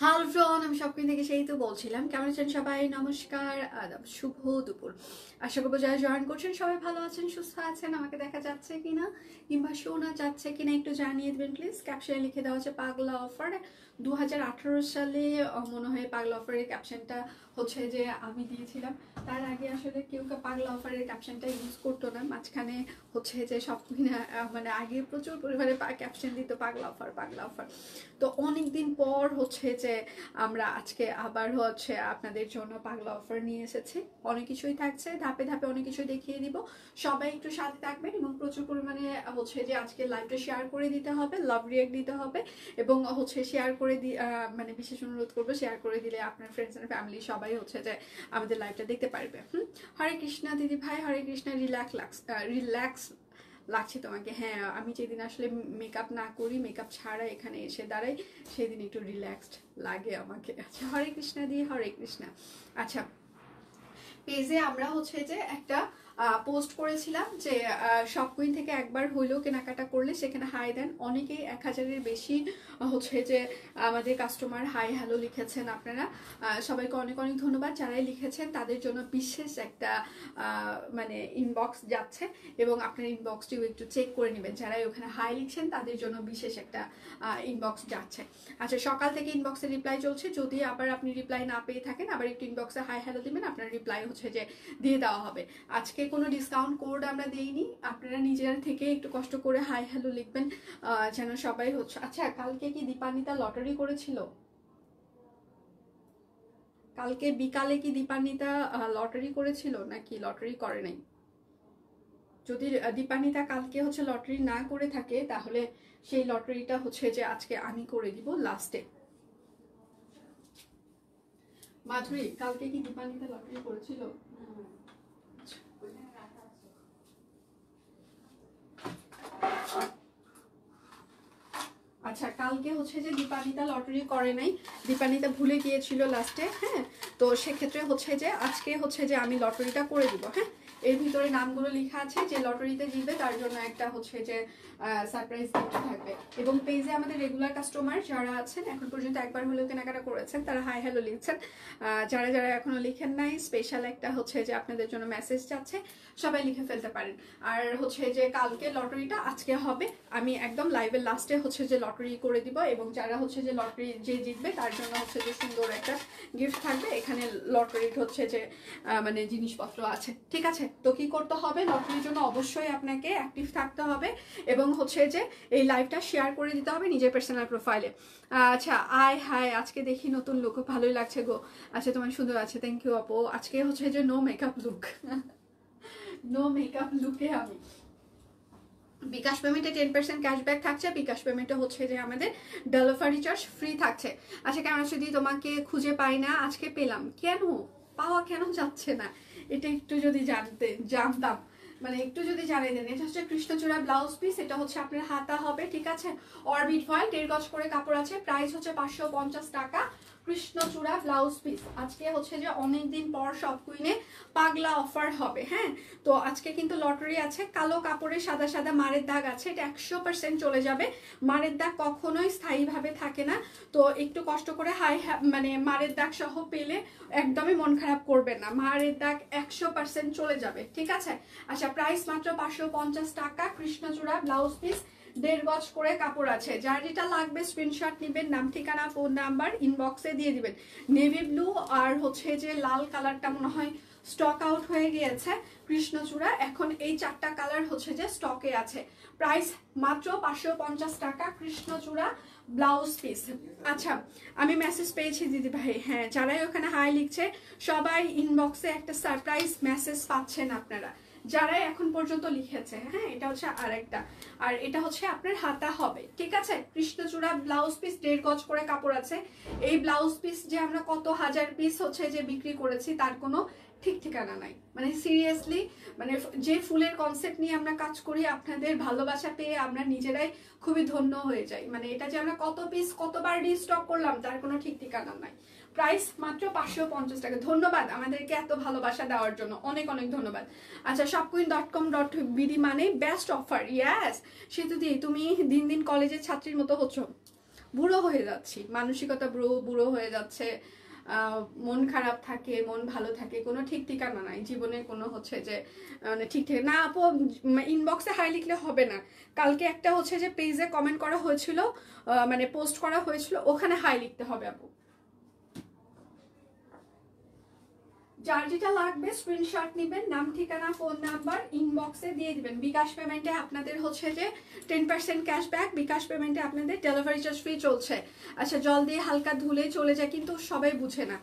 Hello everyone, আমি shopping থেকে সেই তো বলছিলাম। কেমন আছেন সবাই? নমস্কার, আদাব, শুভ দুপুর। আশা করবো যারা জয়েন করছেন সবাই ভালো আছেন, সুস্থ আছেন। আমাকে দেখা যাচ্ছে কিনা কিংবা শোনা যাচ্ছে কিনা একটু জানিয়ে দেবেন প্লিজ। ক্যাপশনে লিখে দেওয়া হচ্ছে পাগলা অফার 2018 সালে। মনে হয় পাগলা অফারের ক্যাপশনটা হচ্ছে যে আমি দিয়েছিলাম। তার আগে আসলে কেউ পাগলা অফারের ক্যাপশনটা ইউজ করতো না। মাঝখানে হচ্ছে যে সব মানে আগে প্রচুর পরিমাণে ক্যাপশন দিত পাগলা অফার পাগলা অফার। তো অনেকদিন পর হচ্ছে যে আমরা আজকে আবার হচ্ছে আপনাদের জন্য পাগলা অফার নিয়ে এসেছি। অনেক কিছুই থাকছে, ধাপে ধাপে অনেক কিছু দেখিয়ে দিব। সবাই একটু সাথে থাকবেন এবং প্রচুর পরিমাণে হচ্ছে যে আজকে লাইভটা শেয়ার করে দিতে হবে, লাভ রিয়াক্ট দিতে হবে এবং হচ্ছে শেয়ার করে মানে বিশেষ অনুরোধ করবো, শেয়ার করে দিলে আপনার ফ্রেন্ডস এন্ড ফ্যামিলি সবাই হচ্ছে যে আমাদের লাইভটা দেখতে পারবে। হরে কৃষ্ণা দিদি ভাই, হরে কৃষ্ণা। রিল্যাক্স লাগছে তোমাকে? হ্যাঁ, আমি যেদিন আসলে মেকআপ না করি, মেকআপ ছাড়া এখানে এসে দাঁড়াই, সেদিন একটু রিল্যাক্সড লাগে আমাকে। আচ্ছা, হরে কৃষ্ণা দিয়ে, হরে কৃষ্ণা। আচ্ছা, পেজে আমরা হচ্ছে যে একটা পোস্ট করেছিলাম যে শপ কুইন থেকে একবার হইলেও কেনাকাটা করলে সেখানে হাই দেন। অনেকেই 1000-এর বেশি হচ্ছে যে আমাদের কাস্টমার হাই হ্যালো লিখেছেন। আপনারা সবাইকে অনেক অনেক ধন্যবাদ। যারাই লিখেছেন তাদের জন্য বিশেষ একটা মানে ইনবক্স যাচ্ছে এবং আপনার ইনবক্সটিও একটু চেক করে নেবেন। যারাই ওখানে হাই লিখছেন তাদের জন্য বিশেষ একটা ইনবক্স যাচ্ছে। আচ্ছা, সকাল থেকে ইনবক্সে রিপ্লাই চলছে। যদি আবার আপনি রিপ্লাই না পেয়ে থাকেন, আবার একটু ইনবক্সে হাই হ্যালো দিবেন, আপনার রিপ্লাই হচ্ছে যে দিয়ে দেওয়া হবে। আজকে কোনো ডিসকাউন্ট কোড আমরা দেইনি, আপনারা নিজেরা থেকে একটু কষ্ট করে হাই হ্যালো লিখবেন যেন সবাই হচ্ছে। আচ্ছা, কালকে কি দীপান্বিতা লটারি করেছিল? কালকে বিকালে কি দীপান্বিতা লটারি করেছিল নাকি লটারি করে নাই? যদি দীপান্বিতা কালকে হচ্ছে লটারি না করে থাকে তাহলে সেই লটারিটা হচ্ছে যে আজকে আমি করে দিব লাস্টে। মাধুরী, কালকে কি দীপান্বিতা লটারি করেছিল? আচ্ছা, কালকে হচ্ছে যে দীপান্বিতা লটারি করে নাই, দীপান্বিতা ভুলে গিয়েছিল লাস্টে। হ্যাঁ, তো সেক্ষেত্রে হচ্ছে যে আজকে হচ্ছে যে আমি লটারিটা করে দিব। হ্যাঁ, এর ভিতরে নামগুলো লেখা আছে, যে লটারিতে জিতবে তার জন্য একটা হচ্ছে যে সারপ্রাইজ গিফট থাকবে। এবং পেজে আমাদের রেগুলার কাস্টমার যারা আছেন, এখন পর্যন্ত একবার হলেও কেনাকাটা করেছেন, তারা হাই হ্যালো লিখছেন। যারা যারা এখনো লিখেন নাই, স্পেশাল একটা হচ্ছে যে আপনাদের জন্য মেসেজ যাচ্ছে, সবাই লিখে ফেলতে পারেন। আর হচ্ছে যে কালকে লটারিটা আজকে হবে, আমি একদম লাইভের লাস্টে হচ্ছে যে লটারি করে দিব এবং যারা হচ্ছে যে লটারি যে জিতবে তার জন্য হচ্ছে যে সুন্দর একটা গিফট থাকবে। এখানে লটারির হচ্ছে যে মানে জিনিসপত্র আছে। ঠিক আছে, তো কি করতে হবে? লটারির জন্য অবশ্যই আপনাকে অ্যাক্টিভ থাকতে হবে এবং হচ্ছে যে এই লাইভটা শেয়ার করে দিতে হবে নিজের পার্সোনাল প্রোফাইলে। আচ্ছা, হাই, আজকে দেখি নতুন লুক, ভালোই লাগছে গো। আচ্ছা, তোমার সুন্দর আছে, থ্যাংক ইউ আপু। আজকে হচ্ছে যে no makeup look, no makeup লুকে আমি। বিকাশ পেমেন্টে 10% ক্যাশব্যাক থাকছে। বিকাশ পেমেন্টে হচ্ছে যে আমাদের ডেলিভারি চার্জ ফ্রি থাকছে। আচ্ছা, কেমন যদি তোমাকে খুঁজে পাই না, আজকে পেলাম, কেন পাওয়া কেন যাচ্ছে না? এটা একটু যদি জানতাম, মানে একটু যদি জানিয়ে দেন। এটা হচ্ছে কৃষ্ণচূড়া ব্লাউজ পিস, এটা হচ্ছে আপনার হাতা হবে। ঠিক আছে, অরবিট ভয়েল 1.5 গজ করে কাপড় আছে, প্রাইস হচ্ছে 550 টাকা। কৃষ্ণচূড়া ব্লাউজ পিস। আজকে হচ্ছে যে অনেকদিন পর শপ কুইনে পাগলা অফার হবে। হ্যাঁ, তো আজকে কিন্তু লটারি আছে। কালো কাপড়ে সাদা সাদা মারের দাগ আছে, এটা 100% চলে যাবে। মারের দাগ কখনোই স্থায়ীভাবে থাকে না, তো একটু কষ্ট করে মানে মারের দাগ সহ পেলে একদমই মন খারাপ করবেন না। মারের দাগ 100% চলে যাবে। ঠিক আছে, আচ্ছা, প্রাইস মাত্র 550 টাকা। কৃষ্ণচূড়া ব্লাউজ পিস, 1.5 গজ করে কাপড় আছে। যার যেটা লাগবে স্ক্রিনশট নেবেন, নাম ঠিকানা ফোন নাম্বার ইনবক্সে দিয়ে দিবেন। নেভি ব্লু আর হচ্ছে যে লাল কালারটা মনে হয় স্টক আউট হয়ে গিয়েছে। কৃষ্ণচূড়া এখন এই 4টা কালার হচ্ছে যে স্টকে আছে। প্রাইস মাত্র 550 টাকা। কৃষ্ণচূড়া ব্লাউজ পিস। আচ্ছা, আমি মেসেজ পেয়েছি দিদি ভাই। হ্যাঁ, যারাই ওখানে হাই লিখছে সবাই ইনবক্সে একটা সারপ্রাইজ মেসেজ পাচ্ছেন আপনারা, যারাই এখন পর্যন্ত লিখেছে। হ্যাঁ, এটা হচ্ছে আরেকটা, আর এটা হচ্ছে আপনার হাতা হবে। ঠিক আছে, কৃষ্ণচূড়া ব্লাউজ পিস, 1.5 গজ করে কাপড় আছে। এই ব্লাউজ পিস যে আমরা কত হাজার পিস হচ্ছে যে বিক্রি করেছি তার কোনো ঠিক ঠিকানা নাই। মানে সিরিয়াসলি, মানে যে ফুলের কনসেপ্ট নিয়ে আমরা কাজ করি, আপনাদের ভালোবাসা পেয়ে আমরা নিজেরাই খুবই ধন্য হয়ে যাই। মানে এটা যে আমরা কত পিস কতবার রিস্টক করলাম তার কোনো ঠিক ঠিকানা নাই। প্রাইস মাত্র 550 টাকা। ধন্যবাদ আমাদেরকে এত ভালোবাসা দেওয়ার জন্য, অনেক অনেক ধন্যবাদ। আচ্ছা, shopqueen.com.bd মানে বেস্ট অফার। ইয়াস, সেতু দি, তুমি দিন দিন কলেজের ছাত্রীর মতো হচ্ছ। বুড়ো হয়ে যাচ্ছি, মানসিকতা বুড়ো হয়ে যাচ্ছে, মন খারাপ থাকে, মন ভালো থাকে, কোনো ঠিক ঠিকানা নাই জীবনে, কোনো হচ্ছে যে মানে ঠিক ঠিক না। আপু ইনবক্সে হাই লিখলে হবে না, কালকে একটা হচ্ছে যে পেজে কমেন্ট করা হয়েছিল, মানে পোস্ট করা হয়েছিল, ওখানে হাই লিখতে হবে আপু। যার যেটা লাগবে স্ক্রিনশট নেবেন, নাম ঠিকানা ফোন নাম্বার ইনবক্সে দিয়ে দিবেন। বিকাশ পেমেন্টে আপনাদের হচ্ছে যে 10% ক্যাশব্যাক, বিকাশ পেমেন্টে আপনাদের ডেলিভারি চার্জ ফ্রি চলছে। আচ্ছা জল দিয়ে হালকা ধুলে চলে যায়, কিন্তু সবাই বুঝে না।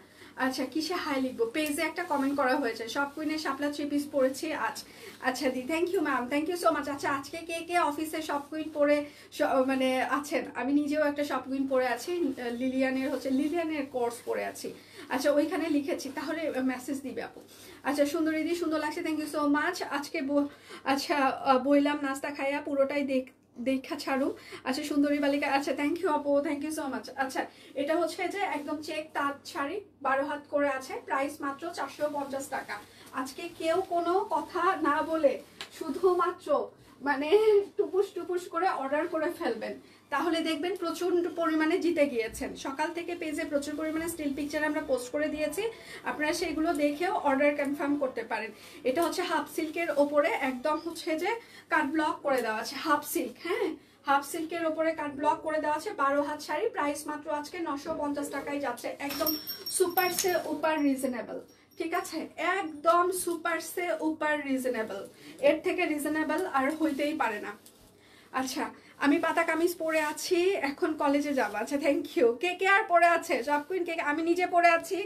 আচ্ছা কিসে হাই লিখবো, পেজে একটা কমেন্ট করা হয়েছে, সব কুইনের শাপলা 3 পিস পরেছি আজ। আচ্ছা দি thank you ma'am, thank you so much. আচ্ছা আজকে কে কে অফিসে সব কুইন পরে মানে আছেন? আমি নিজেও একটা সব কুইন পরে আছি, লিলিয়ানের কোর্স পরে আছি। আচ্ছা ওইখানে লিখেছি, তাহলে মেসেজ দিবে আপু। আচ্ছা সুন্দরী দি সুন্দর লাগছে, থ্যাংক ইউ সো মাচ। আজকে আচ্ছা বইলাম নাস্তা খাইয়া পুরোটাই দেখা ছাড়ু। আচ্ছা সুন্দরী বালিকা, আচ্ছা থ্যাংক ইউ আপু, থ্যাংক ইউ সো মাচ। আচ্ছা এটা হচ্ছে যে একদম চেক তাঁত শাড়ি, 12 হাত করে আছে, প্রাইস মাত্র 450 টাকা। আজকে কেউ কোনো কথা না বলে শুধুমাত্র মানে টুপুস টুপুস করে অর্ডার করে ফেলবেন, তাহলে দেখবেন প্রচন্ড পরিমাণে জিতে গিয়েছেন। সকাল থেকে পেজে প্রচুর পরিমাণে স্টিল পিকচার আমরা পোস্ট করে দিয়েছি, আপনারা সেগুলো দেখেও অর্ডার কনফার্ম করতে পারেন। এটা হচ্ছে হাফ সিল্কের ওপরে একদম হচ্ছে যে কাট ব্লক করে দেওয়া আছে, হাফ সিল্ক, হ্যাঁ হাফ সিল্কের ওপরে কাট ব্লক করে দেওয়া আছে, 12 হাত শাড়ি, প্রাইস মাত্র আজকে 950 টাকায় যাচ্ছে, একদম সুপার সে উপার রিজনেবল। ঠিক আছে, একদম সুপার সে উপার রিজনেবল, এর থেকে রিজনেবল আর হইতেই পারে না। আচ্ছা আমি পাতা কামিজ পরে আছি, এখন কলেজে যাব। আচ্ছা থ্যাংক ইউ। কে কে আর পরে আছে সব কুইন? কে আমি নিজে পরে আছি,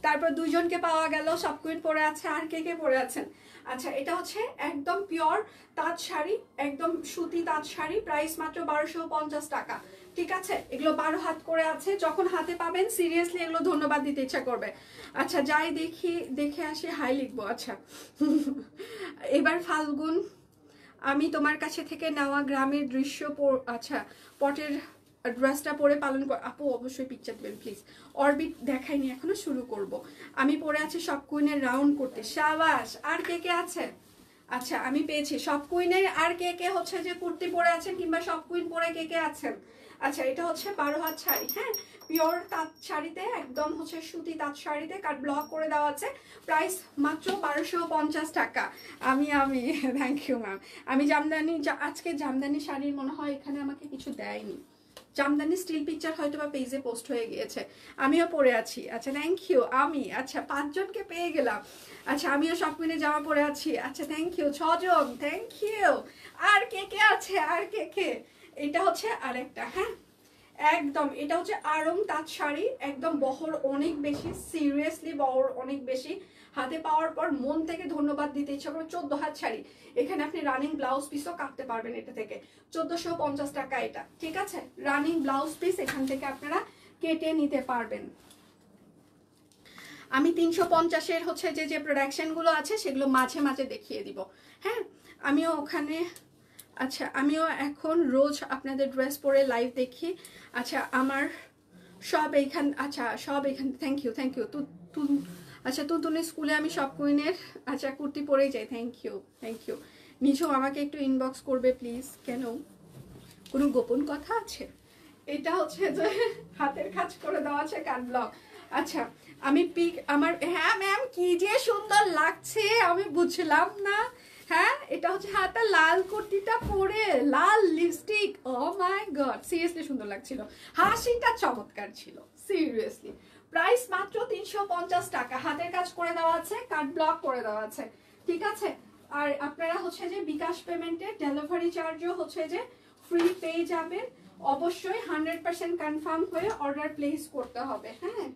তারপর দুইজনকে পাওয়া গেল সব কুইন পরে আছে, আর কে কে পরে আছেন? আচ্ছা এটা হচ্ছে একদম পিওর তাঁত শাড়ি, একদম সুতি তাঁত শাড়ি, প্রাইস মাত্র 1250 টাকা। ঠিক আছে, এগুলো 12 হাত করে আছে, যখন হাতে পাবেন সিরিয়াসলি এগুলো ধন্যবাদ দিতে ইচ্ছা করবে। আচ্ছা যাই দেখে আসি হাই লিখবো। আচ্ছা এবার ফাল্গুন, আমি তোমার কাছে থেকে নেওয়া গ্রামের দৃশ্য, আচ্ছা পটের ড্রেসটা পরে পালন কর। আপু অবশ্যই পিকচার দেবেন প্লিজ। অরবিট দেখাইনি, এখনো শুরু করব। আমি পরে আছি সব কুইনের রাউন্ড করতে, সাবাস। আর কে কে আছে? আচ্ছা আমি পেয়েছি সব কুইনের, আর কে কে হচ্ছে যে কুর্তি পরে আছেন কিংবা সব কুইন পরে কে কে আছেন? আচ্ছা এটা হচ্ছে 12 হাত শাড়ি, হ্যাঁ পিওর তাঁত শাড়িতে, একদম হচ্ছে সুতি তাঁত শাড়িতে কাট ব্লক করে দেওয়া আছে, প্রাইস মাত্র 1250 টাকা। আমি থ্যাংক ইউ ম্যাম। আমি জামদানি, আজকে জামদানি শাড়ির মনে হয় এখানে আমাকে কিছু দেয়নি, জামদানি স্টিল পিকচার হয়তো বা পেজে পোস্ট হয়ে গিয়েছে, আমিও পরে আছি। আচ্ছা থ্যাংক ইউ। আমি আচ্ছা 5 জনকে পেয়ে গেলাম। আচ্ছা আমিও সব মিলে জামা পরে আছি। আচ্ছা থ্যাংক ইউ 6 জন, থ্যাংক ইউ। আর কে কে আছে? আর কে কে? এটা হচ্ছে আরেকটা, হ্যাঁ একদম এটা হচ্ছে আড়ং তাঁত শাড়ি, একদম বহর অনেক বেশি, সিরিয়াসলি বহর অনেক বেশি, হাতে পাওয়ার পর মন থেকে ধন্যবাদ দিতে ইচ্ছা করে। 14 হাত শাড়ি, এখানে আপনি রানিং ব্লাউজ পিসও কাটতে পারবেন এটা থেকে, 1450 টাকা এটা। ঠিক আছে, রানিং ব্লাউজ পিস এখান থেকে আপনারা কেটে নিতে পারবেন। আমি 350-এর হচ্ছে যে প্রোডাকশনগুলো আছে সেগুলো মাঝে মাঝে দেখিয়ে দিব, হ্যাঁ আমিও ওখানে। আচ্ছা আমিও এখন রোজ আপনাদের ড্রেস পরে লাইভ দেখি। আচ্ছা আমার সব এইখান, আচ্ছা সব এইখান, থ্যাংক ইউ থ্যাংক ইউ। আচ্ছা তুতুনের স্কুলে আমি সব কুইনের আচ্ছা কুর্তি পরেই যাই, থ্যাংক ইউ থ্যাংক ইউ। নিচেও আমাকে একটু ইনবক্স করবে প্লিজ। কেন, কোনো গোপন কথা আছে? এটা হচ্ছে যে হাতের কাজ করে দেওয়া আছে কাট ব্লক। আচ্ছা আমি পিক আমার, হ্যাঁ ম্যাম কি যে সুন্দর লাগছে আমি বুঝলাম না। হ্যাঁ এটা হচ্ছে হাতে লাল কুর্তিটা পরে লাল লিপস্টিক, ও মাই গড সিরিয়াসলি সুন্দর লাগছিল, হাসিটা চমৎকার ছিল সিরিয়াসলি। প্রাইস মাত্র 350 টাকা, হাতের কাজ করে দেওয়া আছে, কাট ব্লক করে দেওয়া আছে। ঠিক আছে, আর আপনারা হচ্ছে যে বিকাশ পেমেন্টে ডেলিভারি চার্জও হচ্ছে যে ফ্রি পেয়ে যাবেন। অবশ্যই 100% কনফার্ম হয়ে অর্ডার প্লেস করতে হবে, হ্যাঁ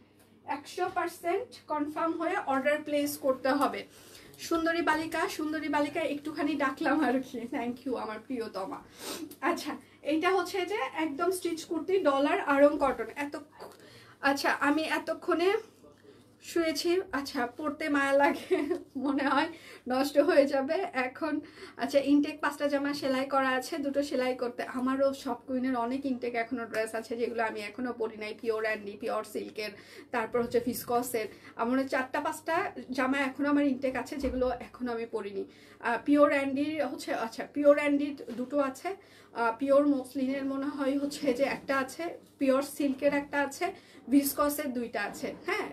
100% কনফার্ম হয়ে অর্ডার প্লেস করতে হবে। সুন্দরী বালিকা একটুখানি ডাকলাম আর কি, থ্যাংক ইউ আমার প্রিয়তমা। আচ্ছা এইটা হচ্ছে যে একদম স্টিচ কুর্তি, ডলার আড়ং কটন। আচ্ছা আমি এতক্ষণে শুয়েছি। আচ্ছা, পড়তে মায়া লাগে, মনে হয় নষ্ট হয়ে যাবে এখন। আচ্ছা, ইনটেক 5টা জামা সেলাই করা আছে, 2টো সেলাই করতে। আমারও সব কুইনের অনেক ইনটেক এখনো ড্রেস আছে যেগুলো আমি এখনো পরি নাই, পিওর অ্যান্ডি, পিওর সিল্কের, তারপর হচ্ছে ফিসকসের। আমার 4টা-5টা জামা এখনো আমার ইনটেক আছে যেগুলো এখনো আমি পরিনি। পিওর অ্যান্ডির হচ্ছে, আচ্ছা পিওর অ্যান্ডির 2টো আছে, পিওর মসলিনের মনে হয় হচ্ছে যে একটা আছে, পিওর সিল্কের একটা আছে, ভিসকসের 2টা আছে, হ্যাঁ,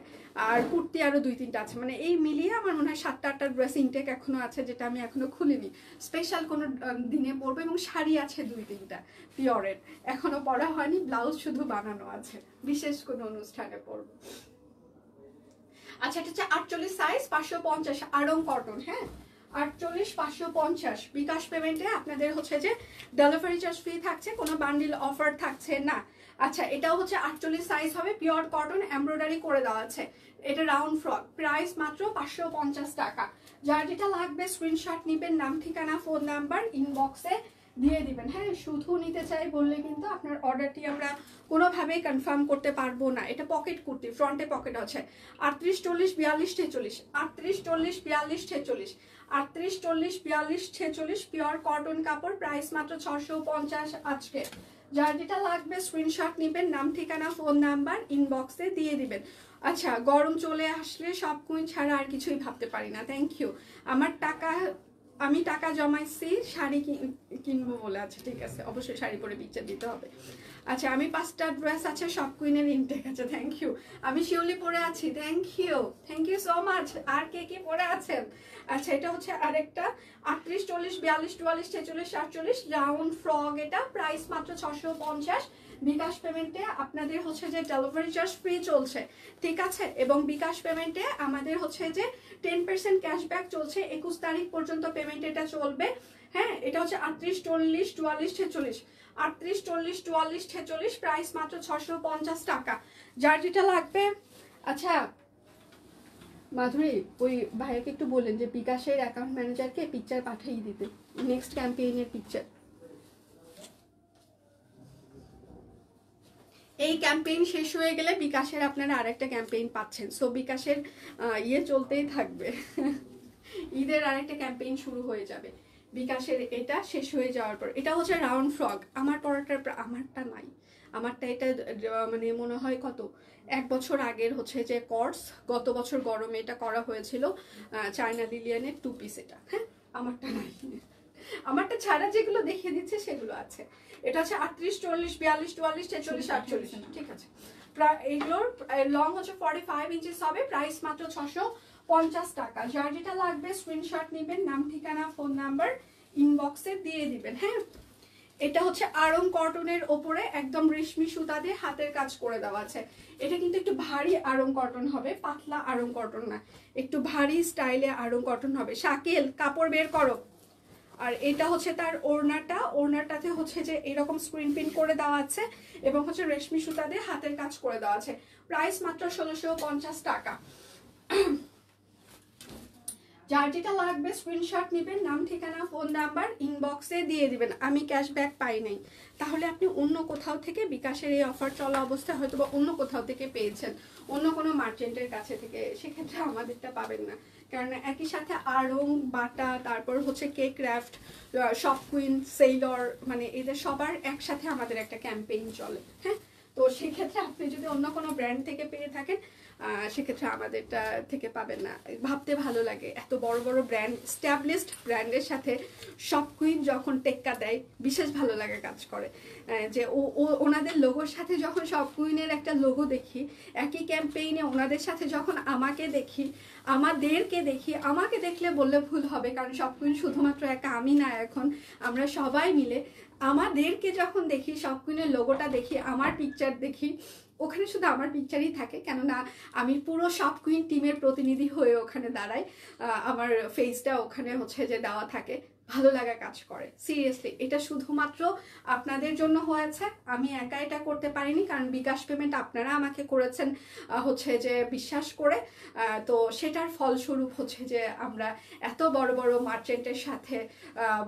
আর কুর্তি আরো 2-3টা আছে। মানে এই মিলিয়ে আমার মনে হয় 7টা-8টা ড্রেস ইনটেক এখনো আছে যেটা আমি এখনো খুলিনি, স্পেশাল কোনো দিনে পরবো। এবং শাড়ি আছে 2-3টা পিওরের, এখনো পরা হয়নি, ব্লাউজ শুধু বানানো আছে, বিশেষ কোনো অনুষ্ঠানে পরবো। আচ্ছা, এটা হচ্ছে 48 সাইজ, 550, আড়ং কটন, হ্যাঁ 48 550। বিকাশ পেমেন্টে আপনাদের হচ্ছে যে ডেলিভারি চার্জ ফ্রি থাকছে, কোনো বান্ডিল অফার থাকছে না। আচ্ছা, এটাও হচ্ছে 48 সাইজ হবে, পিওর কটন, এমব্রয়ডারি করে দেওয়া আছে। এটা রাউন্ড ফ্রক, প্রাইস মাত্র 550 টাকা। যার যেটা লাগবে স্ক্রিনশট নিবেন, নাম ঠিকানা ফোন নাম্বার ইনবক্সে দিয়ে দিবেন। হ্যাঁ, শুধু নিতে চাই বললে কিন্তু আপনার অর্ডারটি আমরা কোনোভাবেই কনফার্ম করতে পারবো না। এটা পকেট কুর্তি, ফ্রন্টে পকেট আছে। 38 40 42 46, 38 40 42 46, 38 40 42 46, পিওর কটন কাপড়, প্রাইস মাত্র 650 আজকে। যার যেটা লাগবে স্ক্রিনশট নিবেন, নাম ঠিকানা ফোন নাম্বার ইনবক্সে দিয়ে দিবেন। আচ্ছা, গরম চলে আসলে সব কুইন ছাড়া আর কিছুই ভাবতে পারি না। Thank you. আমি টাকা জমাইছি শাড়ি কিনবো বলে। আচ্ছা ঠিক আছে, অবশ্যই শাড়ি পরে পিকচার দিতে হবে। আচ্ছা, আমি 5টা ড্রেস আছে, সব কুইনের ইনটেক আছে। Thank you. আমি শিউলি পরে আছি, থ্যাংক ইউ সো মাচ। আর কে কে পরে আছেন? আচ্ছা, এটা হচ্ছে আরেকটা 38 40 42 44 46 48 রাউন্ড ফ্রক, এটা প্রাইস মাত্র 650। বিকাশ পেমেন্টে আপনাদের হচ্ছে যে ডেলিভারি চার্জ ফ্রি চলছে, ঠিক আছে। এবং বিকাশ পেমেন্টে আমাদের হচ্ছে যে 10% ক্যাশব্যাক চলছে, 21 তারিখ পর্যন্ত পেমেন্ট এটা চলবে। হ্যাঁ, এটা হচ্ছে 38 40 44 46, 38 40 44 46, প্রাইস মাত্র 650 টাকা। যার যেটা লাগবে। আচ্ছা মাধুরী, ওই ভাইয়াকে একটু বলেন যে বিকাশের অ্যাকাউন্ট ম্যানেজারকে পিকচার পাঠিয়ে দিতে, নেক্সট ক্যাম্পেইনের পিকচার। এই ক্যাম্পেইন শেষ হয়ে গেলে বিকাশের আপনারা আরেকটা ক্যাম্পেইন পাচ্ছেন। সো বিকাশের ইয়ে চলতেই থাকবে। ঈদের আরেকটা ক্যাম্পেইন শুরু হয়ে যাবে বিকাশের, এটা শেষ হয়ে যাওয়ার পর। এটা হচ্ছে রাউন্ড ফ্রক, আমার পরাটার, আমারটা নাই, আমারটা এটা মানে মনে হয় কত 1 বছর আগের হচ্ছে যে কোর্স, গত বছর গরমে এটা করা হয়েছিল, চায়না লিলিয়ানের 2 পিস এটা। হ্যাঁ, আমারটা নাই, আমারটা ছাড়া যেগুলো দেখিয়ে দিচ্ছে সেগুলো আছে। এটা হচ্ছে 38 40 42 44 46 48, ঠিক আছে। এইগুলোর লং হচ্ছে 45 ইঞ্চিস হবে, প্রাইস মাত্র 650 টাকা। যার যেটা লাগবে স্ক্রিনশট নেবেন, নাম ঠিকানা ফোন নাম্বার ইনবক্সে দিয়ে দিবেন। হ্যাঁ, এটা হচ্ছে আড়ং কটনের ওপরে একদম রেশমি সুতা দিয়ে হাতের কাজ করে দেওয়া আছে। এটা কিন্তু একটু ভারী আড়ং কটন হবে, পাতলা আড়ং কটন না, একটু ভারী স্টাইলে আড়ং কটন হবে। শাকিল, কাপড় বের করো। আর এটা হচ্ছে তার ওড়নাটা, ওড়নাটাতে হচ্ছে যে এরকম স্ক্রিন প্রিন্ট করে দেওয়া আছে এবং হচ্ছে রেশমি সুতা দিয়ে হাতের কাজ করে দেওয়া আছে। প্রাইস মাত্র 1650 টাকা। যার যেটা লাগবে স্ক্রিনশট নেবেন, নাম ঠিকানা ফোন নাম্বার ইনবক্সে দিয়ে দিবেন। আমি ক্যাশব্যাক পাই নাই, তাহলে আপনি অন্য কোথাও থেকে বিকাশের এই অফার চলা অবস্থায় হয়তো বা অন্য কোথাও থেকে পেয়েছেন, অন্য কোনো মার্চেন্টের কাছে থেকে, সেক্ষেত্রে আমাদেরটা পাবেন না। কারণ একই সাথে আড়ং, বাটা, তারপর হচ্ছে cake craft, shop queen, Sailor, মানে এদের সবার একসাথে আমাদের একটা ক্যাম্পেইন চলে। হ্যাঁ, তো সেক্ষেত্রে আপনি যদি অন্য কোনো ব্র্যান্ড থেকে পেয়ে থাকেন সেক্ষেত্রে আমাদেরটা থেকে পাবেন না। ভাবতে ভালো লাগে, এত বড় বড় ব্র্যান্ড, স্ট্যাবলিশড ব্র্যান্ডের সাথে শপ কুইন যখন টেক্কা দেয়, বিশেষ ভালো লাগে কাজ করে। যে ওনাদের লোগোর সাথে যখন শপ কুইনের একটা লোগো দেখি, একই ক্যাম্পেইনে ওনাদের সাথে যখন আমাকে দেখি, আমাকে দেখলে বললে ভুল হবে, কারণ শপ কুইন শুধুমাত্র একা আমি না, এখন আমরা সবাই মিলে আমাদেরকে যখন দেখি, শপ কুইনের লোগোটা দেখি, আমার পিকচার দেখি, ওখানে শুধু আমার পিকচারই থাকে, কেননা আমি পুরো শপ কুইন টিমের প্রতিনিধি হয়ে ওখানে দাঁড়াই, আমার ফেসটা ওখানে হচ্ছে যে দেওয়া থাকে। ভালো লাগা কাজ করে, সিরিয়াসলি। এটা শুধুমাত্র আপনাদের জন্য হয়েছে, আমি একা এটা করতে পারিনি, কারণ বিকাশ পেমেন্ট আপনারা আমাকে করেছেন হচ্ছে যে বিশ্বাস করে। তো সেটার ফলস্বরূপ হচ্ছে যে আমরা এত বড় বড় মার্চেন্টের সাথে,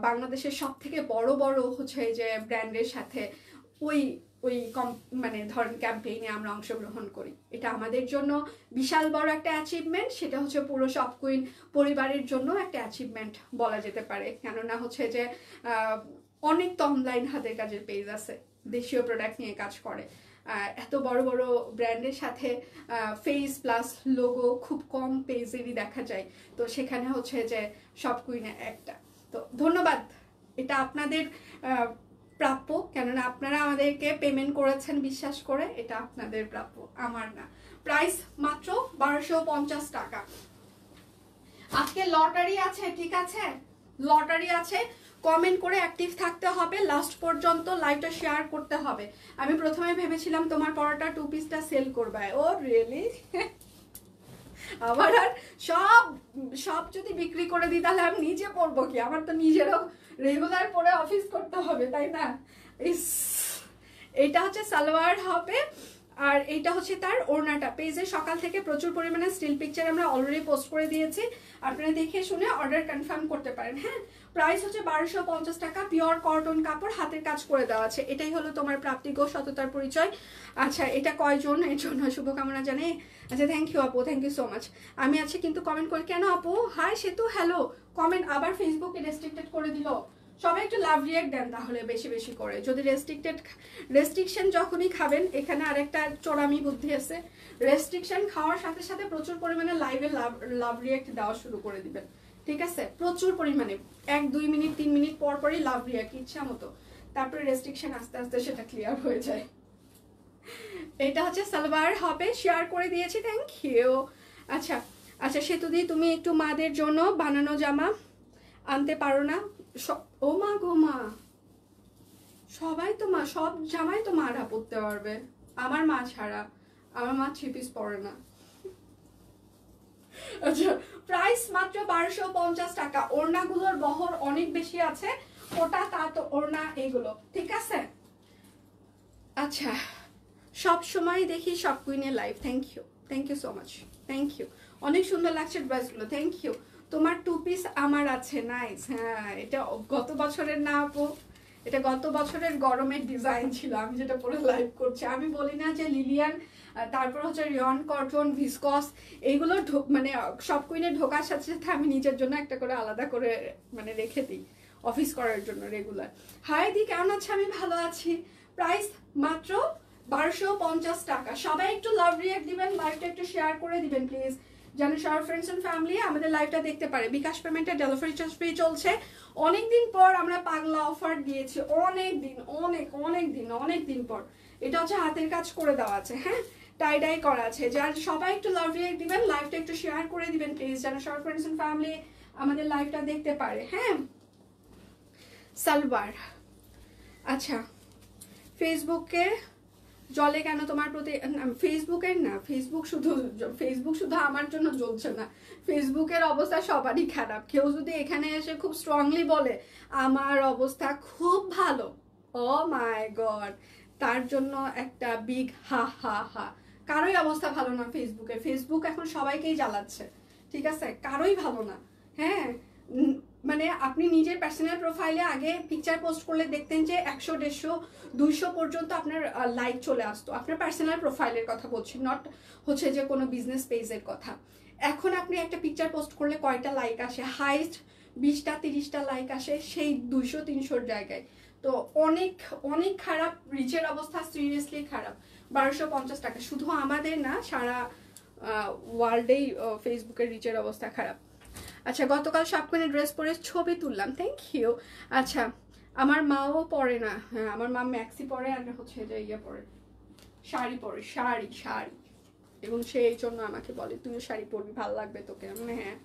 বাংলাদেশের সব থেকে বড় বড় হচ্ছে যে ব্র্যান্ডের সাথে ওই ওই মানে ধরেন ক্যাম্পেইনে আমরা অংশগ্রহণ করি, এটা আমাদের জন্য বিশাল বড় একটা অ্যাচিভমেন্ট। সেটা হচ্ছে পুরো শপ কুইন পরিবারের জন্য একটা অ্যাচিভমেন্ট বলা যেতে পারে। কেননা হচ্ছে যে অনেক তো অনলাইন হাতের কাজের পেজ আছে, দেশীয় প্রোডাক্ট নিয়ে কাজ করে, এত বড় বড় ব্র্যান্ডের সাথে ফেস প্লাস লোগো খুব কম পেজেরই দেখা যায়। তো সেখানে হচ্ছে যে শপ কুইনে একটা, তো ধন্যবাদ, এটা আপনাদের প্রাপ্য। কেননা আপনারা আমাদেরকে পেমেন্ট করেছেন বিশ্বাস করে, এটা আপনাদের প্রাপ্য, আমার না। প্রাইস মাত্র 1250 টাকা। আজকে লটারি আছে, ঠিক আছে, লটারি আছে। কমেন্ট করে অ্যাক্টিভ থাকতে হবে, লাস্ট পর্যন্ত লাইভটা শেয়ার করতে হবে। আমি প্রথমে ভেবেছিলাম তোমার পরোটা 2 পিসটা সেল করবে। ও রিয়েলি? আবার আর সব সব যদি বিক্রি করে দিই তাহলে আমি নিজে পরবো কি? আমার তো নিজেরও রেগুলার পরে অফিস করতে হবে, তাই না? এইটা হচ্ছে সালোয়ার হবে, আর এইটা হচ্ছে তার ওড়নাটা। পেজে সকাল থেকে প্রচুর পরিমাণে স্টিল পিকচার আমরা অলরেডি পোস্ট করে দিয়েছি, আপনারা দেখে শুনে অর্ডার কনফার্ম করতে পারেন। হ্যাঁ, প্রাইস হচ্ছে 1250 টাকা, পিওর কটন কাপড়, হাতের কাজ করে দেওয়া আছে। এটাই হলো তোমার প্রাপ্তি গো, সততার পরিচয়। আচ্ছা, এটা কয়জন এর জন্য শুভকামনা জানে? আচ্ছা, থ্যাংক ইউ আপু, থ্যাংক ইউ সো মাচ। আমি আছি কিন্তু কমেন্ট করে কেন আপু? হাই সেতু, হ্যালো। কমেন্ট আবার ফেসবুকে রেস্ট্রিক্টেড করে দিল। সবাই একটু লাভ রিয়াক্ট দেন তাহলে বেশি বেশি করে। যদি রেস্ট্রিকশন যখনই খাবেন, এখানে আরেকটা চোরামি বুদ্ধি আছে, রেস্ট্রিকশন খাওয়ার সাথে সাথে প্রচুর পরিমাণে লাইভে লাভ রিয়াক্ট দেওয়া শুরু করে দিবেন, ঠিক আছে? প্রচুর পরিমাণে 1-2 মিনিট 3 মিনিট পর পরই লাভ রিয়াক্ট ইচ্ছা মতো, তারপরে রেস্ট্রিকশন আস্তে আস্তে সেটা ক্লিয়ার হয়ে যায়। এটা হচ্ছে সালোয়ার হবে, শেয়ার করে দিয়েছি, থ্যাংক ইউ। আচ্ছা আচ্ছা সেতুদি, তুমি একটু মাদের জন্য বানানো জামা আনতে পারো না? ও মা গো মা, সবাই তো মা, সব জামাই তো মারা পরতে পারবে, আমার মা ছাড়া। আমার মা 3 পিস পরে না। আচ্ছা, প্রাইস মাত্র 1250 টাকা। ওড়নাগুলোর বহর অনেক বেশি আছে, ওটা তা তো ওড়না এগুলো, ঠিক আছে? আচ্ছা, সব সময় দেখি সব কুইনের live, thank you so much, thank you. অনেক সুন্দর লাগছে ড্রেসগুলো, থ্যাংক ইউ। তোমার 2 পিস আমার আছে, নাইস। হ্যাঁ, এটা গত বছরের না আপু, এটা গত বছরের গরমের ডিজাইন ছিল, আমি যেটা পরে লাইভ করছি। আমি বলি না যে লিলিয়ান, তারপর হচ্ছে রিয়ন কটন, ভিসকস, এইগুলো মানে সব কুইনে ঢোকার সাথে সাথে আমি নিজের জন্য একটা করে আলাদা করে মানে রেখে দিই অফিস করার জন্য রেগুলার। হাই দি, কেমন আছে? আমি ভালো আছি। প্রাইস মাত্র 1250 টাকা। সবাই একটু লাভ রিয়াক্ট দিবেন, লাইভটা একটু শেয়ার করে দিবেন প্লিজ, যেন সবার ফ্রেন্ডস এন্ড ফ্যামিলি আমাদের লাইভটা দেখতে পারে। বিকাশ পেমেন্টে ডেলিভারি চার্জ ফ্রি চলছে। অনেকদিন পর আমরা পাগলা অফার দিয়েছি, অনেক দিন পর। এটা হচ্ছে হাতের কাজ করে দেওয়া আছে, হ্যাঁ, টাই ডাই করা আছে। যার সবাই একটু লাভ রিয়াক্ট দিবেন, লাইভটা একটু শেয়ার করে দিবেন প্লিজ, যেন সবার ফ্রেন্ডস এন্ড ফ্যামিলি আমাদের লাইভটা দেখতে পারে। হ্যাঁ, সালোয়ার। আচ্ছা, ফেসবুকে জলে কেন তোমার প্রতি? ফেসবুকের না, ফেসবুক শুধু আমার জন্য জ্বলছে না, ফেসবুকের অবস্থা সবারই খারাপ। কেউ যদি এখানে এসে খুব স্ট্রংলি বলে আমার অবস্থা খুব ভালো, ও মাই গড, তার জন্য একটা বিগ হা হা হা। কারোই অবস্থা ভালো না ফেসবুকে, ফেসবুক এখন সবাইকেই জ্বালাচ্ছে, ঠিক আছে? কারোই ভালো না। হ্যাঁ, মানে আপনি নিজের পার্সোনাল প্রোফাইলে আগে পিকচার পোস্ট করলে দেখতেন যে 100, 150, 200 পর্যন্ত আপনার লাইক চলে আসতো। আপনার পার্সোনাল প্রোফাইলের কথা বলছি, নট হচ্ছে যে কোনো বিজনেস পেজের কথা। এখন আপনি একটা পিকচার পোস্ট করলে কয়টা লাইক আসে? হাইস্ট 20টা 30টা লাইক আসে, সেই 200-300 জায়গায়। তো অনেক অনেক খারাপ, রিচের অবস্থা সিরিয়াসলি খারাপ। 1250 টাকা, শুধু আমাদের না, সারা ওয়ার্ল্ডেই ফেসবুকের রিচের অবস্থা খারাপ। আচ্ছা, গতকাল সবখানে ড্রেস পরে ছবি তুললাম, থ্যাংক ইউ। আচ্ছা, আমার মাও পরে না, হ্যাঁ আমার মা ম্যাক্সি পরে আর হচ্ছে যে ইয়ে পরে, শাড়ি পরে, শাড়ি, এবং সেই জন্য আমাকে বলে তুইও শাড়ি পরবি, ভালো লাগবে তোকে। মানে হ্যাঁ।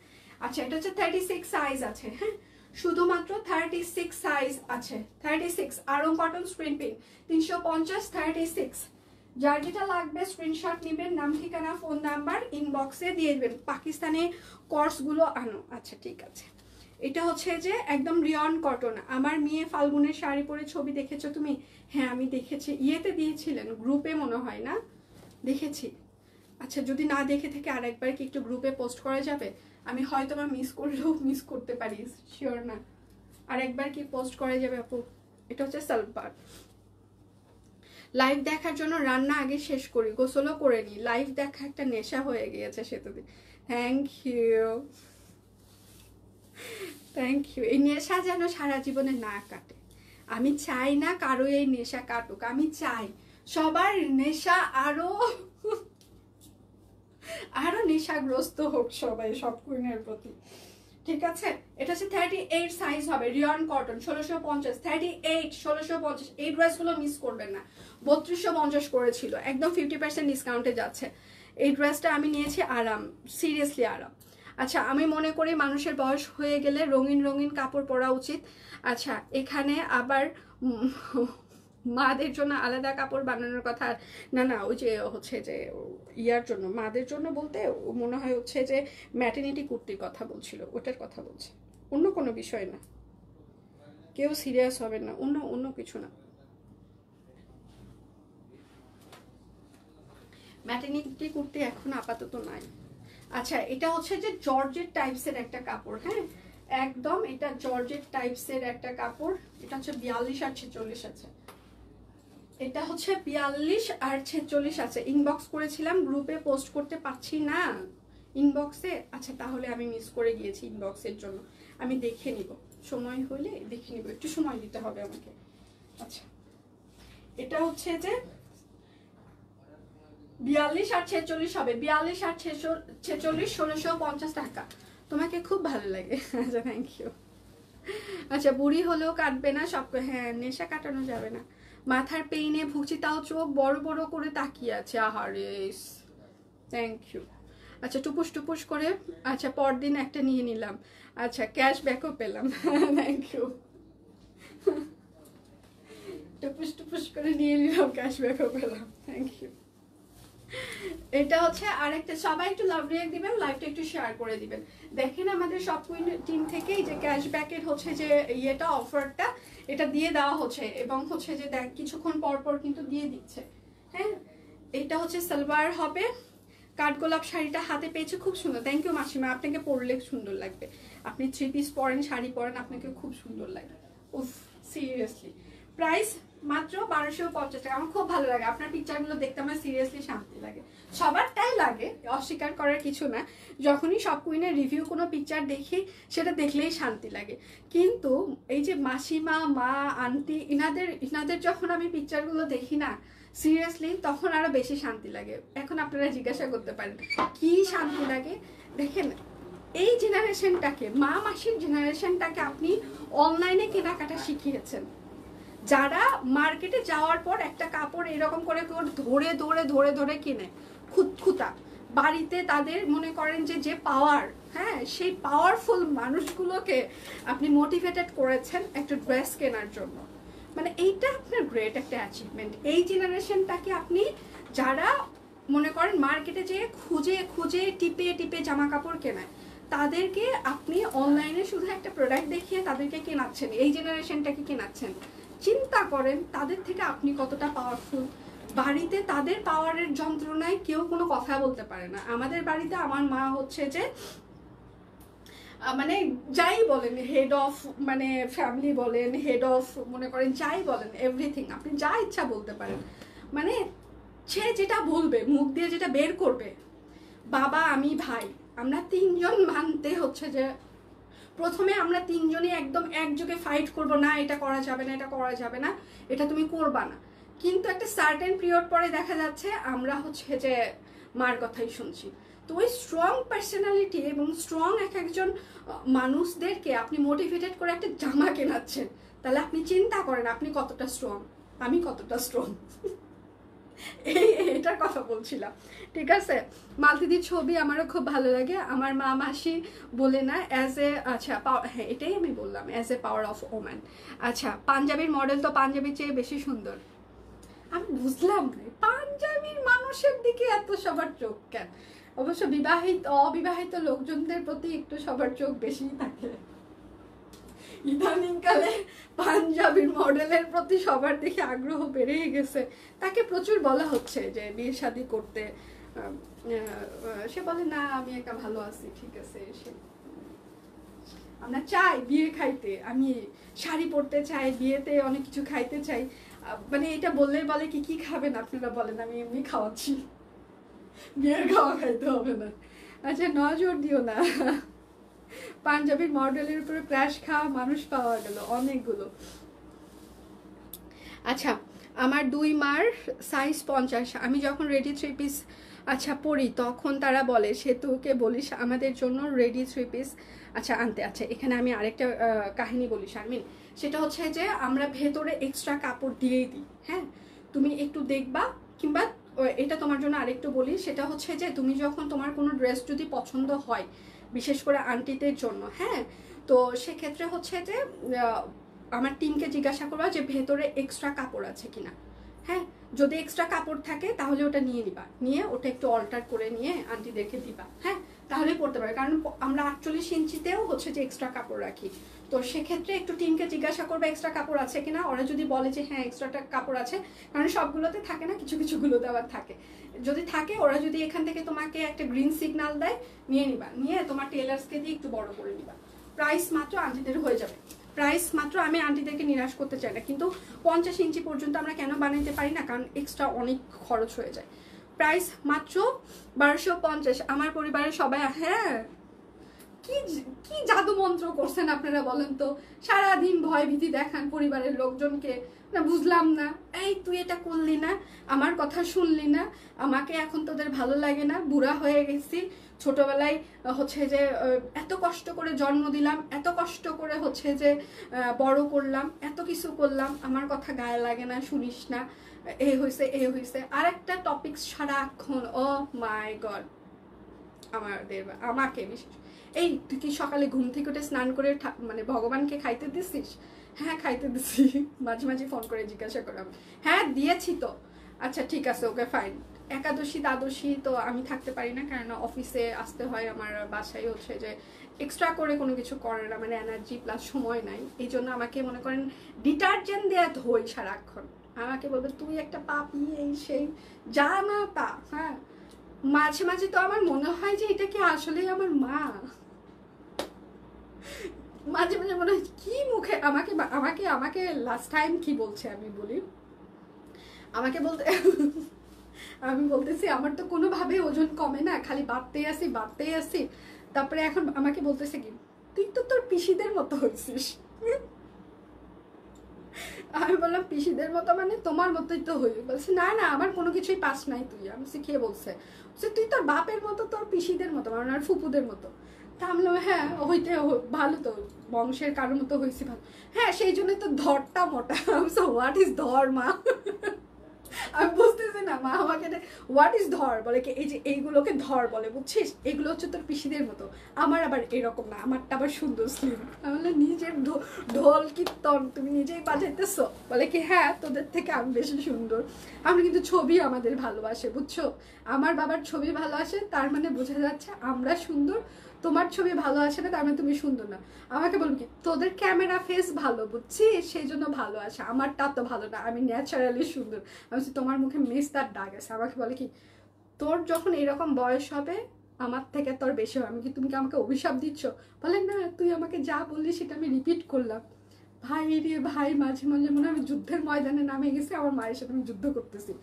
আচ্ছা, এটা হচ্ছে 36 সাইজ আছে, হ্যাঁ, শুধুমাত্র 36 সাইজ আছে, 36। Aarong cotton screen print, 350, 36। যার যেটা লাগবে স্ক্রিনশট নেবেন, নাম ঠিকানা ফোন নাম্বার ইনবক্সে দিয়ে দেবেন। পাকিস্তানে কোর্সগুলো আনো। আচ্ছা ঠিক আছে, এটা হচ্ছে যে একদম রিয়ন কটন। আমার মেয়ে ফাল্গুনের শাড়ি পরে ছবি দেখেছো তুমি? হ্যাঁ আমি দেখেছি, ইয়েতে দিয়েছিলেন গ্রুপে মনে হয় না, দেখেছি। আচ্ছা, যদি না দেখে থেকে আরেকবার কি একটু গ্রুপে পোস্ট করা যাবে? আমি হয়তো বা মিস করলেও মিস করতে পারি, শিওর না। আরেকবার কি পোস্ট করা যাবে আপু? এটা হচ্ছে সালোয়ার। লাইভ দেখার জন্য রান্না আগে শেষ করি, গোসলও করে নিই, লাইভ দেখা একটা নেশা হয়ে গিয়েছে সেতুদিন। Thank you, thank you. এই নেশা যেন সারা জীবনে না কাটে। আমি চাই না কারো এই নেশা কাটুক, আমি চাই সবার নেশা আরো আরো নেশাগ্রস্ত হোক সবাই, সব কুইনের প্রতি, ঠিক আছে। এটা হচ্ছে 38 সাইজ হবে, রিয়ন কটন, 1650, 38 1650। এই ড্রেসগুলো মিস করবেন না। 3250 করেছিল, একদম 50% ডিসকাউন্টে যাচ্ছে। এই ড্রেসটা আমি নিয়েছি, আরাম, সিরিয়াসলি আরাম। আচ্ছা, আমি মনে করি মানুষের বয়স হয়ে গেলে রঙিন রঙিন কাপড় পরা উচিত। আচ্ছা, এখানে আবার মাদের জন্য আলাদা কাপড় বানানোর কথা না, না, ওই যে হচ্ছে যে ইয়ার জন্য, মাদের জন্য বলতে মনে হয় হচ্ছে যে ম্যাটারনিটি কুর্তির কথা বলছিল, ওটার কথা বলছে, অন্য কোনো বিষয় না। কেউ সিরিয়াস হবে না, অন্য কিছু না। ম্যাটারনিটি কুর্তি এখন আপাতত নাই। আচ্ছা, এটা হচ্ছে যে জর্জেট টাইপসের একটা কাপড়, হ্যাঁ, একদম এটা জর্জেট টাইপসের একটা কাপড়। এটা হচ্ছে 42 আর 46 আছে, এটা হচ্ছে 42 আর 46 আছে। ইনবক্স করেছিলাম, গ্রুপে পোস্ট করতে পারছি না ইনবক্সে। আচ্ছা, তাহলে আমি মিস করে গিয়েছি ইনবক্সের জন্য, আমি দেখে নিব, সময় হলে দেখে নিব, একটু সময় দিতে হবে আমাকে। আচ্ছা, এটা হচ্ছে যে 42 আর 46 হবে, 42 আর 46 1650 টাকা। তোমাকে খুব ভালো লাগে, আচ্ছা থ্যাংক ইউ। আচ্ছা, বুড়ি হলেও কাটবে না সব, হ্যাঁ, নেশা কাটানো যাবে না। মাথার পেইনে ভুগছি, তাও চোখ বড় বড় করে তাকিয়ে আছে, আহারে, থ্যাংক ইউ। আচ্ছা, টুপুস টুপুস করে, আচ্ছা পরদিন একটা নিয়ে নিলাম, আচ্ছা ক্যাশব্যাকও পেলাম, থ্যাংক ইউ। টুপুস টুপুস করে নিয়ে নিলাম, ক্যাশব্যাকও পেলাম, থ্যাংক ইউ। এটা হচ্ছে আরেকটা, সবাই একটু লাভ রিঅ্যাক্ট দিবেন, লাইভটা একটু শেয়ার করে দিবেন। দেখেন আমাদের সব কুইন টিম থেকেই যে ক্যাশব্যাকের হচ্ছে যে ইয়েটা, অফারটা এটা দিয়ে দেওয়া হচ্ছে, এবং হচ্ছে যে দেখ কিছুক্ষণ পর পর কিন্তু দিয়ে দিচ্ছে, হ্যাঁ। এটা হচ্ছে সালোয়ার হবে, কাঠগোলাপ শাড়িটা হাতে পেয়েছে, খুব সুন্দর, থ্যাংক ইউ মাসিমা, আপনাকে পরলে সুন্দর লাগবে, আপনি 3 পিস পরেন, শাড়ি পরেন, আপনাকে খুব সুন্দর লাগে, উফ সিরিয়াসলি। প্রাইস মাত্র 1250 টাকা। আমার খুব ভালো লাগে আপনার পিকচারগুলো দেখতে, আমার সিরিয়াসলি শান্তি লাগে, সবারটাই লাগে, অস্বীকার করার কিছু না। যখনই সব কুইনের রিভিউ কোনো পিকচার দেখি, সেটা দেখলেই শান্তি লাগে। কিন্তু এই যে মাসিমা, মা, আন্টি, ইনাদের যখন আমি পিকচারগুলো দেখি না, সিরিয়াসলি তখন আরো বেশি শান্তি লাগে। এখন আপনারা জিজ্ঞাসা করতে পারেন কি শান্তি লাগে, দেখেন এই জেনারেশনটাকে, মা মাসির জেনারেশনটাকে আপনি অনলাইনে কেনাকাটা শিখিয়েছেন। যারা মার্কেটে যাওয়ার পর একটা কাপড় এরকম করে ধরে ধরে ধরে ধরে কিনে, খুঁতখুঁতা, বাড়িতে তাদের মনে করেন যে পাওয়ার, হ্যাঁ, সেই পাওয়ারফুল মানুষগুলোকে আপনি মোটিভেটেড করেছেন একটা ড্রেস কেনার জন্য। মানে এইটা আপনার গ্রেট একটা অ্যাচিভমেন্ট। এই জেনারেশনটাকে আপনি, যারা মনে করেন মার্কেটে যেয়ে খুঁজে খুঁজে টিপে টিপে জামা কাপড় কেনায়, তাদেরকে আপনি অনলাইনে শুধু একটা প্রোডাক্ট দেখিয়ে তাদেরকে কেনাচ্ছেন, এই জেনারেশনটাকে কেনাচ্ছেন। চিন্তা করেন তাদের থেকে আপনি কতটা পাওয়ারফুল। বাড়িতে তাদের পাওয়ারের যন্ত্রণায় কেউ কোনো কথা বলতে পারে না। আমাদের বাড়িতে আমার মা হচ্ছে যে মানে যাই বলেন, হেড অফ মানে ফ্যামিলি বলেন, হেড অফ মনে করেন যাই বলেন, এভরিথিং আপনি যা ইচ্ছা বলতে পারেন, মানে সে যেটা বলবে, মুখ দিয়ে যেটা বের করবে, বাবা, আমি, ভাই, আমরা 3 জন মানতে হচ্ছে যে প্রথমে আমরা 3 জনই একদম একযোগে ফাইট করব, না এটা করা যাবে না, এটা করা যাবে না, এটা তুমি করবা না। কিন্তু একটা সার্টেন পিরিয়ড পরে দেখা যাচ্ছে আমরা হচ্ছে যে মার কথাই শুনছি। তো ওই স্ট্রং পার্সোনালিটি এবং স্ট্রং একজন মানুষদেরকে আপনি মোটিভেটেড করে একটা জামা কেনাচ্ছেন, তাহলে আপনি চিন্তা করেন আপনি কতটা স্ট্রং, আমি কতটা স্ট্রং। এটার কথা বলছিলাম, ঠিক আছে। মালতিদির ছবি আমারও খুব ভালো লাগে, আমার মা মাসি বলে না, অ্যাজ এ, আচ্ছা হ্যাঁ এটাই আমি বললাম, as a power of woman. আচ্ছা, পাঞ্জাবির মডেল তো পাঞ্জাবির চেয়ে বেশি সুন্দর। আমি বুঝলাম না পাঞ্জাবির মানুষের দিকে এত সবার চোখ কেন। অবশ্য অবিবাহিত লোকজনদের প্রতি একটু সবার চোখ বেশি থাকে ইদানিংকালে। পাঞ্জাবির মডেলের প্রতি সবার দেখে আগ্রহ বেড়েই গেছে। তাকে প্রচুর বলা হচ্ছে যে বিয়ে শাদী করতে, সে বলে না আমি একা ভালো আছি, ঠিক আছে। আমরা চাই বিয়ে খাইতে, আমি শাড়ি পরতে চাই, বিয়েতে অনেক কিছু খাইতে চাই। মানে এটা বললেই বলে কি কি খাবেন আপনারা বলেন, আমি এমনি খাওয়াচ্ছি, বিয়ের খাওয়া খাইতে হবে না। আচ্ছা নজর দিও না। পাঞ্জাবির মডেলের উপরে ক্র্যাশ খাওয়া মানুষ পাওয়া গেল অনেকগুলো। আচ্ছা আমার 2 মার সাইজ 50, আমি যখন রেডি 3 পিস আচ্ছা পরি তখন তারা বলে সেতুকে বলিস আমাদের জন্য রেডি 3 পিস আচ্ছা আনতে। আচ্ছা এখানে আমি আরেকটা কাহিনী বলি শারমিন, সেটা হচ্ছে যে আমরা ভেতরে এক্সট্রা কাপড় দিয়েই দিই। হ্যাঁ তুমি একটু দেখবা, কিংবা এটা তোমার জন্য আরেকটু বলি, সেটা হচ্ছে যে তুমি যখন তোমার কোনো ড্রেস যদি পছন্দ হয় বিশেষ করে আন্টিদের জন্য, হ্যাঁ তো সেক্ষেত্রে হচ্ছে যে আমার টিমকে জিজ্ঞাসা করবা যে ভেতরে এক্সট্রা কাপড় আছে কিনা। হ্যাঁ যদি এক্সট্রা কাপড় থাকে তাহলে ওটা নিয়ে নিবা, নিয়ে ওটা একটু অল্টার করে নিয়ে আন্টিদেরকে দিবা। হ্যাঁ তাহলে পড়তে পারে, কারণ আমরা 48 ইঞ্চিতেও হচ্ছে যে এক্সট্রা কাপড় রাখি। তো সেক্ষেত্রে একটু টিমকে জিজ্ঞাসা করবে এক্সট্রা কাপড় আছে কিনা। ওরা যদি বলে যে হ্যাঁ এক্সট্রা কাপড় আছে, কারণ সবগুলোতে থাকে না, কিছু কিছুগুলোতে আবার থাকে, যদি থাকে ওরা যদি এখান থেকে তোমাকে একটা গ্রিন সিগন্যাল দেয় নিয়ে নিবা, নিয়ে তোমার টেলার্সকে দিয়ে একটু বড় করে নিবা। প্রাইস মাত্র আন্টিদের হয়ে যাবে, প্রাইস মাত্র, আমি আন্টিদেরকে নিরাশ করতে চাই না, কিন্তু 50 ইঞ্চি পর্যন্ত আমরা কেন বানাইতে পারি না, কারণ এক্সট্রা অনেক খরচ হয়ে যায়। প্রাইস মাত্র 1250। আমার পরিবারের সবাই হ্যাঁ কি কি জাদু মন্ত্র করছেন আপনারা বলেন তো, সারাদিন ভয় ভীতি দেখান পরিবারের লোকজনকে, না বুঝলাম না। এই তুই এটা করলি না, আমার কথা শুনলি না, আমাকে এখন তোদের ভালো লাগে না, বুড়া হয়ে গেছি, ছোটবেলায় হচ্ছে যে এত কষ্ট করে জন্ম দিলাম, এত কষ্ট করে হচ্ছে যে বড় করলাম, এত কিছু করলাম, আমার কথা গায়ে লাগে না, শুনিস না, এ হয়েছে এ হয়েছে। আর একটা টপিক সারাক্ষণ, ও মাই গড আমাকে বিশেষ, এই তুই কি সকালে ঘুম থেকে উঠে স্নান করে মানে ভগবানকে খাইতে দিছিস? হ্যাঁ খাইতে দিছি, মাঝে মাঝে ফোন করে জিজ্ঞাসা করাম, হ্যাঁ দিয়েছি তো। আচ্ছা ঠিক আছে ওকে ফাইন। একাদশী দ্বাদশী তো আমি থাকতে পারি না, কারণ অফিসে আসতে হয়, আমার বাসায় হচ্ছে যে এক্সট্রা করে কোনো কিছু করে না, মানে এনার্জি প্লাস সময় নাই, এই জন্য আমাকে মনে করেন ডিটারজেন্ট দেওয়া ধোই সারাক্ষণ। আমাকে বলবে তুই একটা পাপি, এই সেই যা না তা। হ্যাঁ মাঝে মাঝে তো আমার মনে হয় যে এটা কি আসলেই আমার মা, মাঝে মাঝে মনে হয় কি মুখে আমাকে আমাকে আমাকে লাস্ট টাইম কি বলছে আমি বলি, আমাকে বলতে আমি বলতেছি আমার তো কোনোভাবে ওজন কমে না, খালি বাড়তেই আসি বাড়তেই আসি। তারপরে এখন আমাকে বলতেছে কি তুই তো তোর পিসিদের মতো হয়েছিস। আমি বললাম পিসিদের মতো মানে তোমার মতোই তো হই। বলছে না না আমার কোনো কিছুই পাস নাই তুই। আমি কে বলছে? তুই তোর বাপের মতো তোর পিসিদের মতো মানে আর ফুপুদের মতো। তা আমি বললাম হ্যাঁ হইতে ভালো তো, বংশের কারোর মতো হয়েছি ভালো। হ্যাঁ সেই জন্যই তো ধরটা মোটা। হোয়াট ইজ ধর মা? আমি বুঝতেছি না। মা আমাকে হোয়াট ইজ ধর বলে কি, এই যে এইগুলোকে ধর বলে বুঝছিস, এগুলো হচ্ছে তোর পিসিদের মতো, আমার আবার এরকম না, আমারটা আবার সুন্দর স্লিম। আমি বললাম নিজের ঢোল কীর্তন তুমি নিজেই বাজাইতেছো? বলে কি হ্যাঁ তোদের থেকে আমি বেশি সুন্দর। আমরা কিন্তু ছবি আমাদের ভালোবাসে বুঝছো, আমার বাবার ছবি ভালো আসে, তার মানে বোঝা যাচ্ছে আমরা সুন্দর, তোমার ছবি ভালো আসে না তার মানে তুমি সুন্দর না। আমাকে বলবি কি তোদের ক্যামেরা ফেস ভালো বুঝছিস সেই জন্য ভালো আসে, আমারটা তো ভালো না, আমি ন্যাচারালি সুন্দর। আমি বলছি তোমার মুখে মেস্তার দাগ আছে। আমাকে বলে কি তোর যখন এরকম বয়স হবে আমার থেকে তোর বেশি হবে। আমি কি তুমি কি আমাকে অভিশাপ দিচ্ছ? বলে না তুই আমাকে যা বললি সেটা আমি রিপিট করলাম। ভাই রে ভাই, মাঝে মাঝে মনে হয় আমি যুদ্ধের ময়দানে নামে গেছি, আমার মায়ের সাথে আমি যুদ্ধ করতেছি।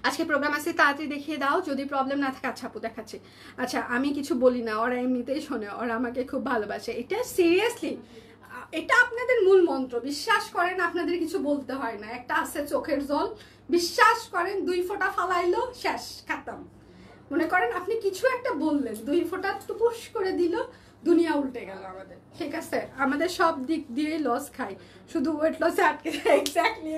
আজকে প্রোগ্রাম আছে তাড়াতাড়ি দেখিয়ে দাও, যদি প্রবলেম না থাকে। আচ্ছা আপু দেখাচ্ছি। আচ্ছা আমি কিছু বলি না, ওরা এমনিতেই শোনে, ওরা আমাকে খুব ভালোবাসে, এটা সিরিয়াসলি, এটা আপনাদের মূল মন্ত্র। বিশ্বাস করেন আপনাদের কিছু বলতে হয় না, একটা আছে চোখের জল, বিশ্বাস করেন 2 ফোঁটা ফালাইলো শেষ খাতাম। মনে করেন আপনি কিছু একটা বললেন, 2 ফোঁটা টুপুস করে দিল, দুনিয়া উল্টে গেল আমাদের। ঠিক আছে আমাদের সব দিক দিয়েই লস খাই, শুধু ওয়েট লসে আটকে যায়। এক্স্যাক্টলি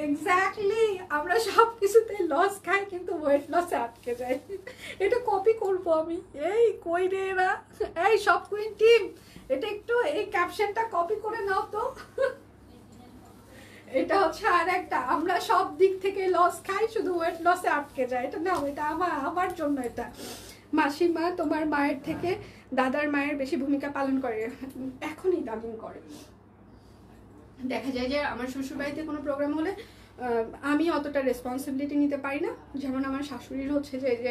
এক্স্যাক্টলি আমরা সব কিছুতে লস খাই কিন্তু ওয়েট লসে আটকে যাই। এটা কপি করবো আমি। এই কই রে এরা, এই সব কুইন টিম এটা একটু এই ক্যাপশনটা কপি করে নাও তো। এটা হচ্ছে আর একটা, আমরা সব দিক থেকে লস খাই শুধু ওয়েট লসে আটকে যায়। এটা নাও, এটা আমার জন্য। এটা মাসিমা তোমার মায়ের থেকে দাদার মায়ের বেশি ভূমিকা পালন করে, এখনই দাবি করে। দেখা যায় যে আমার শ্বশুরবাড়িতে কোনো প্রোগ্রাম হলে আমি অতটা রেসপন্সিবিলিটি নিতে পারি না। যেমন আমার শাশুড়ির হচ্ছে যে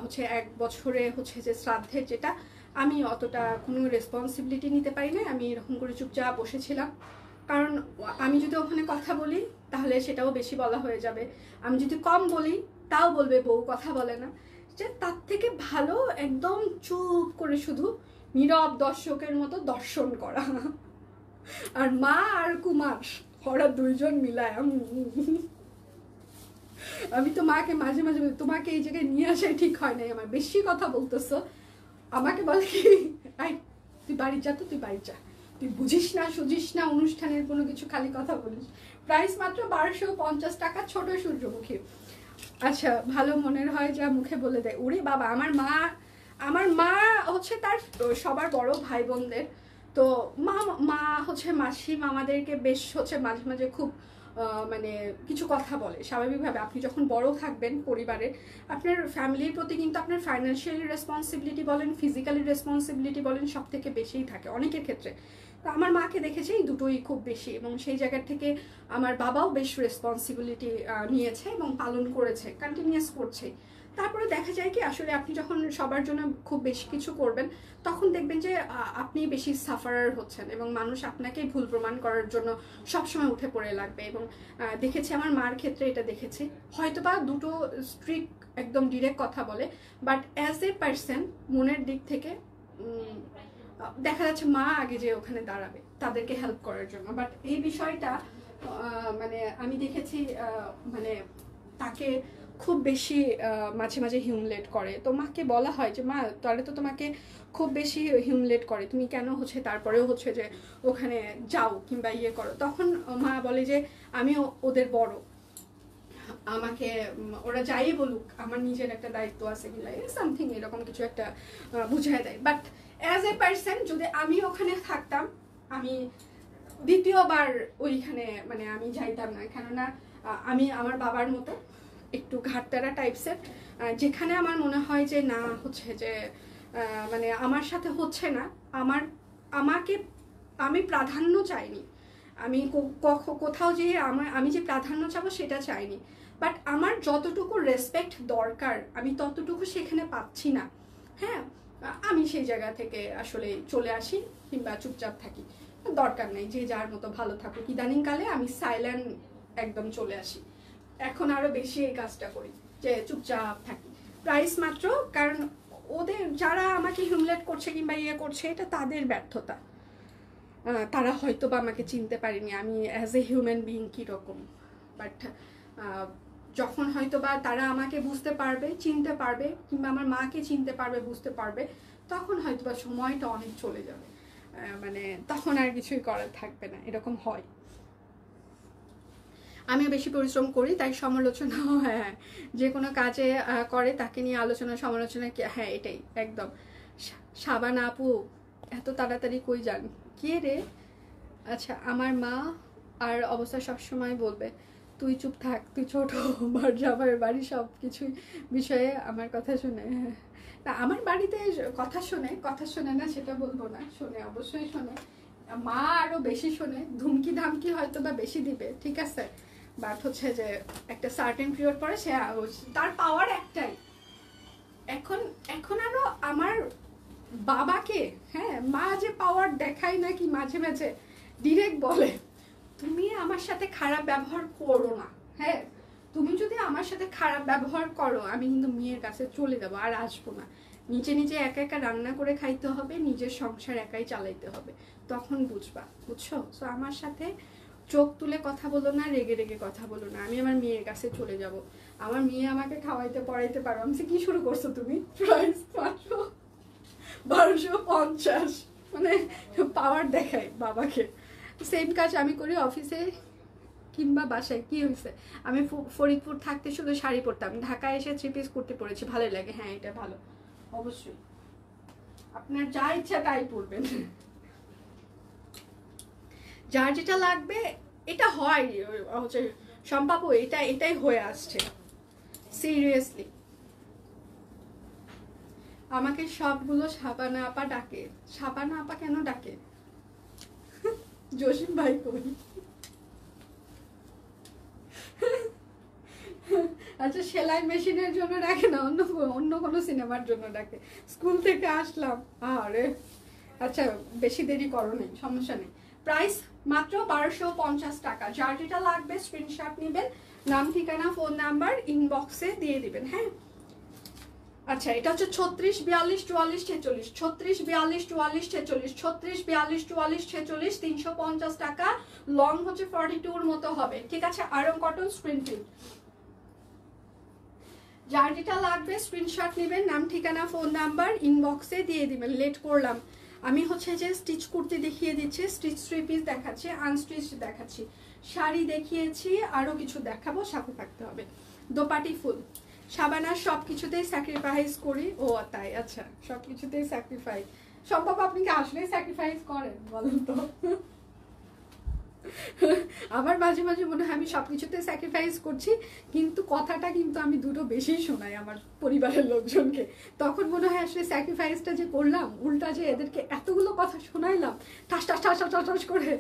হচ্ছে 1 বছরে হচ্ছে যে শ্রাদ্ধের যেটা আমি অতটা কোনো রেসপন্সিবিলিটি নিতে পারি না, আমি এরকম করে চুপচাপ বসেছিলাম। কারণ আমি যদি ওখানে কথা বলি তাহলে সেটাও বেশি বলা হয়ে যাবে, আমি যদি কম বলি তাও বলবে বউ কথা বলে না। যে তার থেকে ভালো একদম চুপ করে শুধু নীরব দর্শকের মতো দর্শন করা। আর মা আর কুমার ওরা দুইজন মিলায় আমি তো মাকে মাঝে মাঝে তোমাকে এই জায়গায় নিয়ে আসাই ঠিক হয় নাই, আমার বেশি কথা বলতেছো। আমাকে বলে কি, তুই বাড়ি যা, তো তুই বাড়ি যা, তুই বুঝিস না সুঝিস না অনুষ্ঠানের কোনো কিছু, খালি কথা বলিস। প্রাইস মাত্র 1250 টাকা, ছোট সূর্যমুখী। আচ্ছা ভালো মনের হয় যা মুখে বলে দেয়। ওরে বাবা, আমার মা হচ্ছে তার সবার বড় ভাই বোনদের, তো মা মা হচ্ছে মাসি মামাদেরকে বেশ হচ্ছে মাঝে মাঝে খুব মানে কিছু কথা বলে। স্বাভাবিকভাবে আপনি যখন বড় থাকবেন পরিবারে, আপনার ফ্যামিলির প্রতি কিন্তু আপনার ফাইন্যান্সিয়ালি রেসপন্সিবিলিটি বলেন, ফিজিক্যালি রেসপন্সিবিলিটি বলেন, সব থেকে বেশিই থাকে অনেকের ক্ষেত্রে। তো আমার মাকে দেখেছি এই দুটোই খুব বেশি, এবং সেই জায়গা থেকে আমার বাবাও বেশ রেসপন্সিবিলিটি নিয়েছে এবং পালন করেছে, কন্টিনিউয়াস করছে। তারপরে দেখা যায় কি, আসলে আপনি যখন সবার জন্য খুব বেশি কিছু করবেন তখন দেখবেন যে আপনি বেশি সাফারার হচ্ছেন, এবং মানুষ আপনাকেই ভুল প্রমাণ করার জন্য সবসময় উঠে পড়ে লাগবে। এবং দেখেছি আমার মার ক্ষেত্রে এটা দেখেছি, হয়তোবা দুটো স্ট্রিক্ট একদম ডিরেক্ট কথা বলে, বাট অ্যাজ এ পার্সন মনের দিক থেকে দেখা যাচ্ছে মা আগে যে ওখানে দাঁড়াবে তাদেরকে হেল্প করার জন্য। বাট এই বিষয়টা মানে আমি দেখেছি মানে তাকে খুব বেশি মাঝে মাঝে হিউমিলেট করে। তো মাকে বলা হয় যে মা তাহলে তো তোমাকে খুব বেশি হিউমিলেট করে, তুমি কেন হচ্ছে তারপরেও হচ্ছে যে ওখানে যাও কিংবা ইয়ে করো। তখন মা বলে যে আমি ওদের বড়, আমাকে ওরা যাই বলুক আমার নিজের একটা দায়িত্ব আছে কিংবা সামথিং এরকম কিছু একটা বুঝায় দেয়। বাট অ্যাজ এ পার্সন যদি আমি ওখানে থাকতাম, আমি দ্বিতীয়বার ওইখানে মানে আমি যাইতাম না, কেননা আমি আমার বাবার মতো একটু ঘাটতারা টাইপসের, যেখানে আমার মনে হয় যে না হচ্ছে যে মানে আমার সাথে হচ্ছে না, আমি প্রাধান্য চাইনি, আমি কোথাও যে আমি যে প্রাধান্য চাবো সেটা চাইনি, বাট আমার যতটুকু রেসপেক্ট দরকার আমি ততটুকু সেখানে পাচ্ছি না। হ্যাঁ, আমি সেই জায়গা থেকে আসলে চলে আসি কিংবা চুপচাপ থাকি, দরকার নেই, যে যার মতো ভালো থাকুক। ইদানিংকালে আমি সাইলেন্ট একদম চলে আসি, এখন আরো বেশি এই কাজটা করি যে চুপচাপ থাকি। প্রাইস মাত্র, কারণ ওদের যারা আমাকে হিউমিলেট করছে কিংবা ইয়ে করছে এটা তাদের ব্যর্থতা, তারা হয়তো বা আমাকে চিনতে পারেনি আমি অ্যাজ এ হিউম্যান বিইং কীরকম। বাট যখন হয়তো বা তারা আমাকে বুঝতে পারবে, চিনতে পারবে, কিংবা আমার মাকে চিনতে পারবে, বুঝতে পারবে, তখন হয়তো বা সময়টা অনেক চলে যাবে, মানে তখন আর কিছুই করার থাকবে না, এরকম হয়। আমিও বেশি পরিশ্রম করি তাই সমালোচনা, হ্যাঁ যে কোনো কাজে করে তাকে নিয়ে আলোচনা সমালোচনা, হ্যাঁ এটাই একদম। সাবানা আপু এত তাড়াতাড়ি কই যান, কে রে? আচ্ছা, আমার মা আর অবস্থা সবসময় বলবে তুই চুপ থাক, তুই ছোট, যাবার বাড়ি সব কিছুই বিষয়ে আমার কথা শুনে। না, আমার বাড়িতে কথা শোনে না সেটা বলবো না, শোনে, অবশ্যই শোনে, মা আরো বেশি শোনে, ধুমকি ধামকি হয়তো বা বেশি দিবে, ঠিক আছে, বাট হচ্ছে যে একটা সার্টেন পিরিয়ড পরে সে তার পাওয়ার একটাই। এখন আরো আমার বাবাকে, হ্যাঁ মা যে পাওয়ার দেখায় নাকি মাঝে মাঝে ডিরেক্ট বলে তুমি আমার সাথে খারাপ ব্যবহার করো না, হ্যাঁ তুমি যদি আমার সাথে খারাপ ব্যবহার করো আমি কিন্তু মেয়ের কাছে চলে যাবো, আর আসবো না, নিজে নিজে একা একা রান্না করে খাইতে হবে, নিজের সংসার একাই চালাইতে হবে, তখন বুঝবা, বুঝছো? সো আমার সাথে চোখ তুলে কথা বলো না, রেগে রেগে কথা বলো না, আমি আমার মেয়ের কাছে চলে যাব, আমার মেয়ে আমাকে খাওয়াইতে পড়াইতে পারো। আমি কি শুরু করছো তুমি? প্রাইস 1250, মানে পাওয়ার দেখায় বাবাকে। সেম কাজ আমি করি অফিসে কিংবা বাসায়। কি হয়েছে, আমি ফরিদপুর থাকতে শুধু শাড়ি পরতাম, ঢাকায় এসে 3 পিস কুর্তি পরেছি, ভালোই লাগে। হ্যাঁ এটা ভালো, অবশ্যই আপনার যা ইচ্ছা তাই পরবেন, যার যেটা লাগবে। এটা হয় হচ্ছে সম্ভব, এটাই হয়ে আসছে সিরিয়াসলি। আমাকে সবগুলো সাবানা আপা ডাকে। সাবানা আপা কেন ডাকে? জসিম ভাই কই? আচ্ছা সেলাই মেশিনের জন্য ডাকে না, অন্য অন্য কোনো সিনেমার জন্য ডাকে। স্কুল থেকে আসলাম, আরে আচ্ছা বেশি দেরি করো নেই, সমস্যা নেই। প্রাইস মাত্র 1250 টাকা। যার যেটা লাগবে স্ক্রিনশট নেবেন, নাম ঠিকানা ফোন নাম্বার ইনবক্সে দিয়ে দিবেন। হ্যাঁ আচ্ছা এটা হচ্ছে 36 42 44 46, 36 42 44 46, 36 42 44 46, 350 টাকা। লং হচ্ছে 42 এর মতো হবে, ঠিক আছে। Iron cotton screen print. যার যেটা লাগবে স্ক্রিনশট নেবেন, নাম ঠিকানা ফোন নাম্বার ইনবক্সে দিয়ে দিবেন। লেট করলাম, আমি হচ্ছে যে স্টিচ কুর্তি দেখিয়ে দিচ্ছি, স্টিচ 3 পিস দেখাচ্ছি, আনস্টিচ দেখাচ্ছি, শাড়ি দেখিয়েছি, আরো কিছু দেখাবো, সাথে থাকতে হবে। দোপাটি ফুল সাবানা সব কিছুতেই স্যাক্রিফাইস করি। ও তাই, আচ্ছা সব কিছুতেই স্যাক্রিফাইস। সম্ভব আপনি কি আসলেই স্যাক্রিফাইস করেন বলেন তো? আমার মাঝে মাঝে মনে হয় আমি সবকিছুতে স্যাক্রিফাইস করছি, কিন্তু কথাটা কিন্তু আমি দুটো বেশি শোনাই আমার পরিবারের লোকজনকে। তখন মনে হয় আসলে স্যাক্রিফাইসটা যে করলাম, উল্টা যে এদেরকে এতগুলো কথা শোনাইলাম ঠাস ঠাস ঠাস ঠাস ঠাস করে।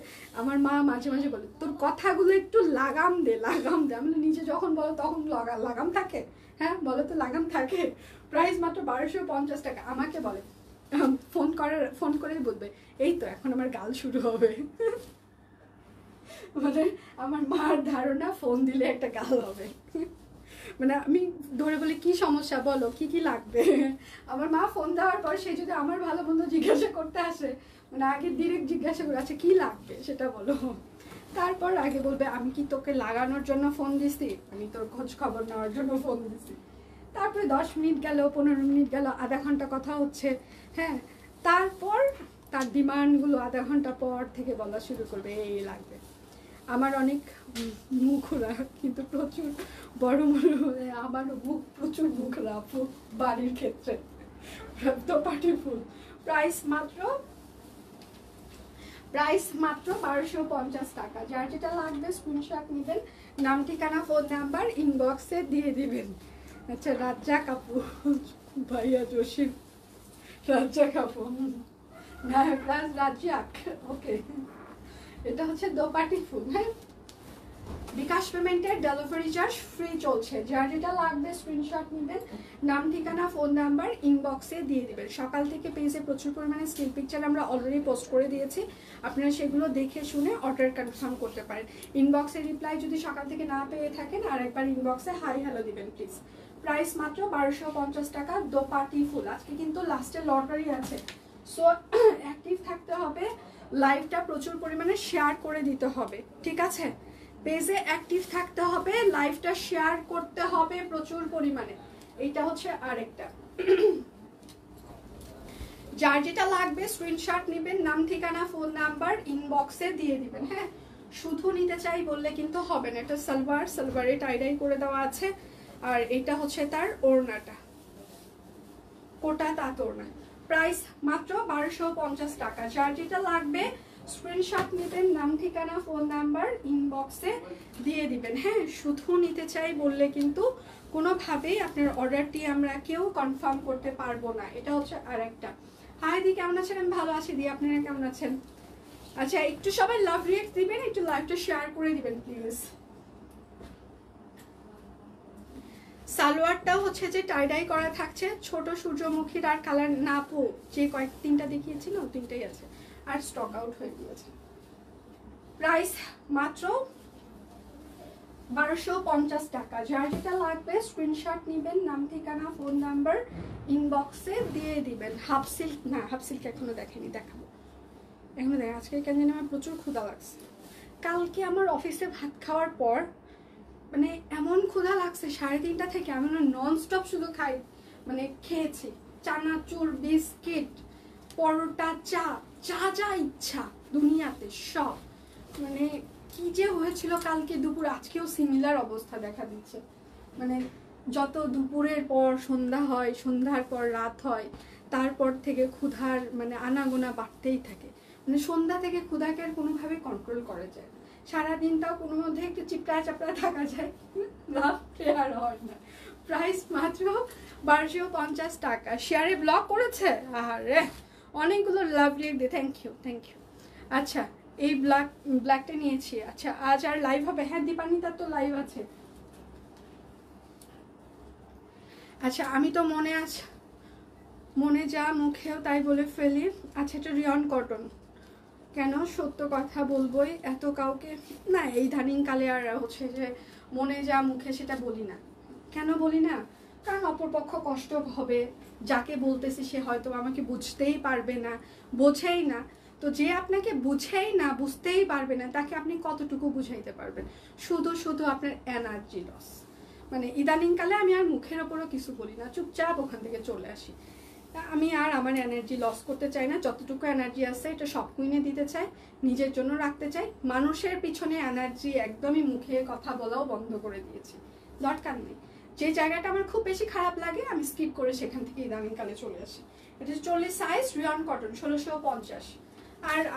আমার মা মাঝে মাঝে বলে তোর কথাগুলো একটু লাগাম দে লাগাম দে। আমি নিজে যখন বলো তখন লাগাম থাকে? হ্যাঁ বলো তো লাগাম থাকে। প্রাইস মাত্র 1250 টাকা। আমাকে বলে ফোন করেই বলবে এই তো এখন আমার গাল শুরু হবে। মানে আমার মার ধারণা ফোন দিলে একটা গাল হবে। মানে আমি ধরে বলি কি সমস্যা বলো, কি কি লাগবে। আমার মা ফোন দেওয়ার পর সে যদি আমার ভালো মন্দ জিজ্ঞাসা করতে আসে, মানে আগে ডিরেক্ট জিজ্ঞাসা করে আচ্ছা কি লাগবে সেটা বলো, তারপর আগে বলবে আমি কি তোকে লাগানোর জন্য ফোন দিছি, আমি তোর খোঁজ খবর নেওয়ার জন্য ফোন দিছি। তারপরে 10 মিনিট গেল, 15 মিনিট গেল, আধা ঘন্টা কথা হচ্ছে। হ্যাঁ তারপর তার ডিমান্ডগুলো আধা ঘন্টা পর থেকে বলা শুরু করবে এই লাগবে। আমার অনেক মুখরা, কিন্তু প্রচুর বড় বড়, আমার মুখ প্রচুর মুখরা বাড়ির ক্ষেত্রে। দোপাটি ফুল প্রাইস মাত্র 1250 টাকা। যার যেটা লাগবে স্ক্রিনশট নেবেন, নাম ঠিকানা ফোন নাম্বার ইনবক্সে দিয়ে দিবেন। আচ্ছা রাজ্জাক আপু, ভাইয়া জসিম, রাজ্জাক আপু, রাজ্জাক, ওকে। এটা হচ্ছে দোপাটি ফুল। হ্যাঁ বিকাশ পেমেন্টের ডেলিভারি চার্জ ফ্রি চলছে। যার যেটা লাগবে স্ক্রিনশট নেবেন, নাম ঠিকানা ফোন নাম্বার ইনবক্সে দিয়ে দিবেন। সকাল থেকে পেজে প্রচুর পরিমাণে স্টিল পিকচার আমরা অলরেডি পোস্ট করে দিয়েছি, আপনারা সেগুলো দেখে শুনে অর্ডার কনফার্ম করতে পারেন। ইনবক্সে রিপ্লাই যদি সকাল থেকে না পেয়ে থাকেন আরেকবার ইনবক্সে হাই হ্যালো দিবেন প্লিজ। প্রাইস মাত্র 1250 টাকা। দোপাটি ফুল আজকে কিন্তু লাস্টে লটারি আছে, সো অ্যাক্টিভ থাকতে হবে, লাইভটা প্রচুর পরিমাণে শেয়ার করে দিতে হবে, ঠিক আছে। পেজে অ্যাক্টিভ থাকতে হবে, লাইভটা শেয়ার করতে হবে প্রচুর পরিমাণে। এইটা হচ্ছে আরেকটা। যার যেটা লাগবে স্ক্রিনশট নেবেন, নাম ঠিকানা ফোন নাম্বার ইনবক্সে দিয়ে দিবেন। হ্যাঁ শুধু নিতে চাই বললে কিন্তু হবে না। এটা সালোয়ারে টাইডাই করে দেওয়া আছে, আর এটা হচ্ছে তার ওড়নাটা, কোটা তাঁত ওড়না। প্রাইস মাত্র 1250 টাকা। যার যেটা লাগবে স্ক্রিনশট নেবেন, নাম ঠিকানা ফোন নাম্বার ইনবক্সে দিয়ে দিবেন। হ্যাঁ শুধু নিতে চাই বললে কিন্তু কোনোভাবেই আপনার অর্ডারটি আমরা কেউ কনফার্ম করতে পারবো না। এটা হচ্ছে আরেকটা। হাই দি কেমন আছেন? আমি ভালো আছি দি, আপনারা কেমন আছেন? আচ্ছা একটু সবাই লাভ রিয়েক্ট দিবেন, একটু লাইভটা শেয়ার করে দিবেন প্লিজ। সালোয়ারটাও হচ্ছে যে টাইডাই করা থাকছে, ছোট সূর্যমুখীর আর কালার না পো যে তিনটা দেখিয়েছিল তিনটাই আছে, আর স্টক আউট হয়ে গিয়েছে। প্রাইস মাত্র 1250 টাকা। যার যেটা লাগবে স্ক্রিনশট নেবেন, নাম ঠিকানা ফোন নাম্বার ইনবক্সে দিয়ে দিবেন। হাফ সিল্ক না, হাফ সিল্ক এখনো দেখেনি, দেখাবো এখনো দেখ। আজকে কেন জানি আমার প্রচুর ক্ষুধা লাগছে। কালকে আমার অফিসে ভাত খাওয়ার পর মানে এমন ক্ষুধা লাগছে, 3:30 থেকে আমি নন স্টপ শুধু খাই, মানে খেয়েছি চানাচুর, বিস্কিট, পরোটা, চা, যা যা ইচ্ছা দুনিয়াতে সব। মানে কি যে হয়েছিল কালকে দুপুর, আজকেও সিমিলার অবস্থা দেখা দিচ্ছে। মানে যত দুপুরের পর সন্ধ্যা হয়, সন্ধ্যার পর রাত হয়, তারপর থেকে ক্ষুধার মানে আনাগোনা বাড়তেই থাকে। মানে সন্ধ্যা থেকে ক্ষুধাকে আর কোনোভাবে কন্ট্রোল করা যায় না। সারাদিনটাও কোনো মধ্যে একটু চিপড়া চাপড়া থাকা যায়, রাত্রে আর হয় না। প্রাইস মাত্র 1250 টাকা। শেয়ারে ব্লগ করেছে, আরে অনেকগুলো লাভলি দিয়ে, থ্যাংক ইউ থ্যাংক ইউ। আচ্ছা এই ব্ল্যাকটা নিয়েছি। আচ্ছা আজ আর লাইভ হবে? হ্যাঁ দীপান্বিতার তো লাইভ আছে। আচ্ছা আমি তো মনে যা মুখেও তাই বলে ফেলি। আচ্ছা এটা রিয়ন কটন, কেন সত্য কথা বলবোই, এত কাউকে না এই ধানিং কালে আর হচ্ছে যে মনে যা মুখে সেটা বলি না। কেন বলি না? কারণ অপরপক্ষ কষ্ট হবে, যাকে বলতেছি সে হয়তো আমাকে বুঝতেই পারবে না, বোঝেই না। তো যে আপনাকে বুঝেই না, বুঝতেই পারবে না, তাকে আপনি কতটুকু বুঝাইতে পারবেন? শুধু শুধু আপনার এনার্জি লস। মানে ইদানিংকালে আমি আর মুখের ওপরও কিছু বলি না, চুপচাপ ওখান থেকে চলে আসি। আমি আর আমার এনার্জি লস করতে চাই না। যতটুকু এনার্জি আছে এটা সব কুইনে দিতে চাই, নিজের জন্য রাখতে চাই। মানুষের পিছনে এনার্জি একদমই মুখে কথা বলাও বন্ধ করে দিয়েছি, দরকার নেই। যে জায়গাটা আমার খুব বেশি খারাপ লাগে আমি স্কিপ করে সেখান থেকে ইদানিংকালে চলে আসি। এটা 40 সাইজ, রিয়ন কটন, 1650।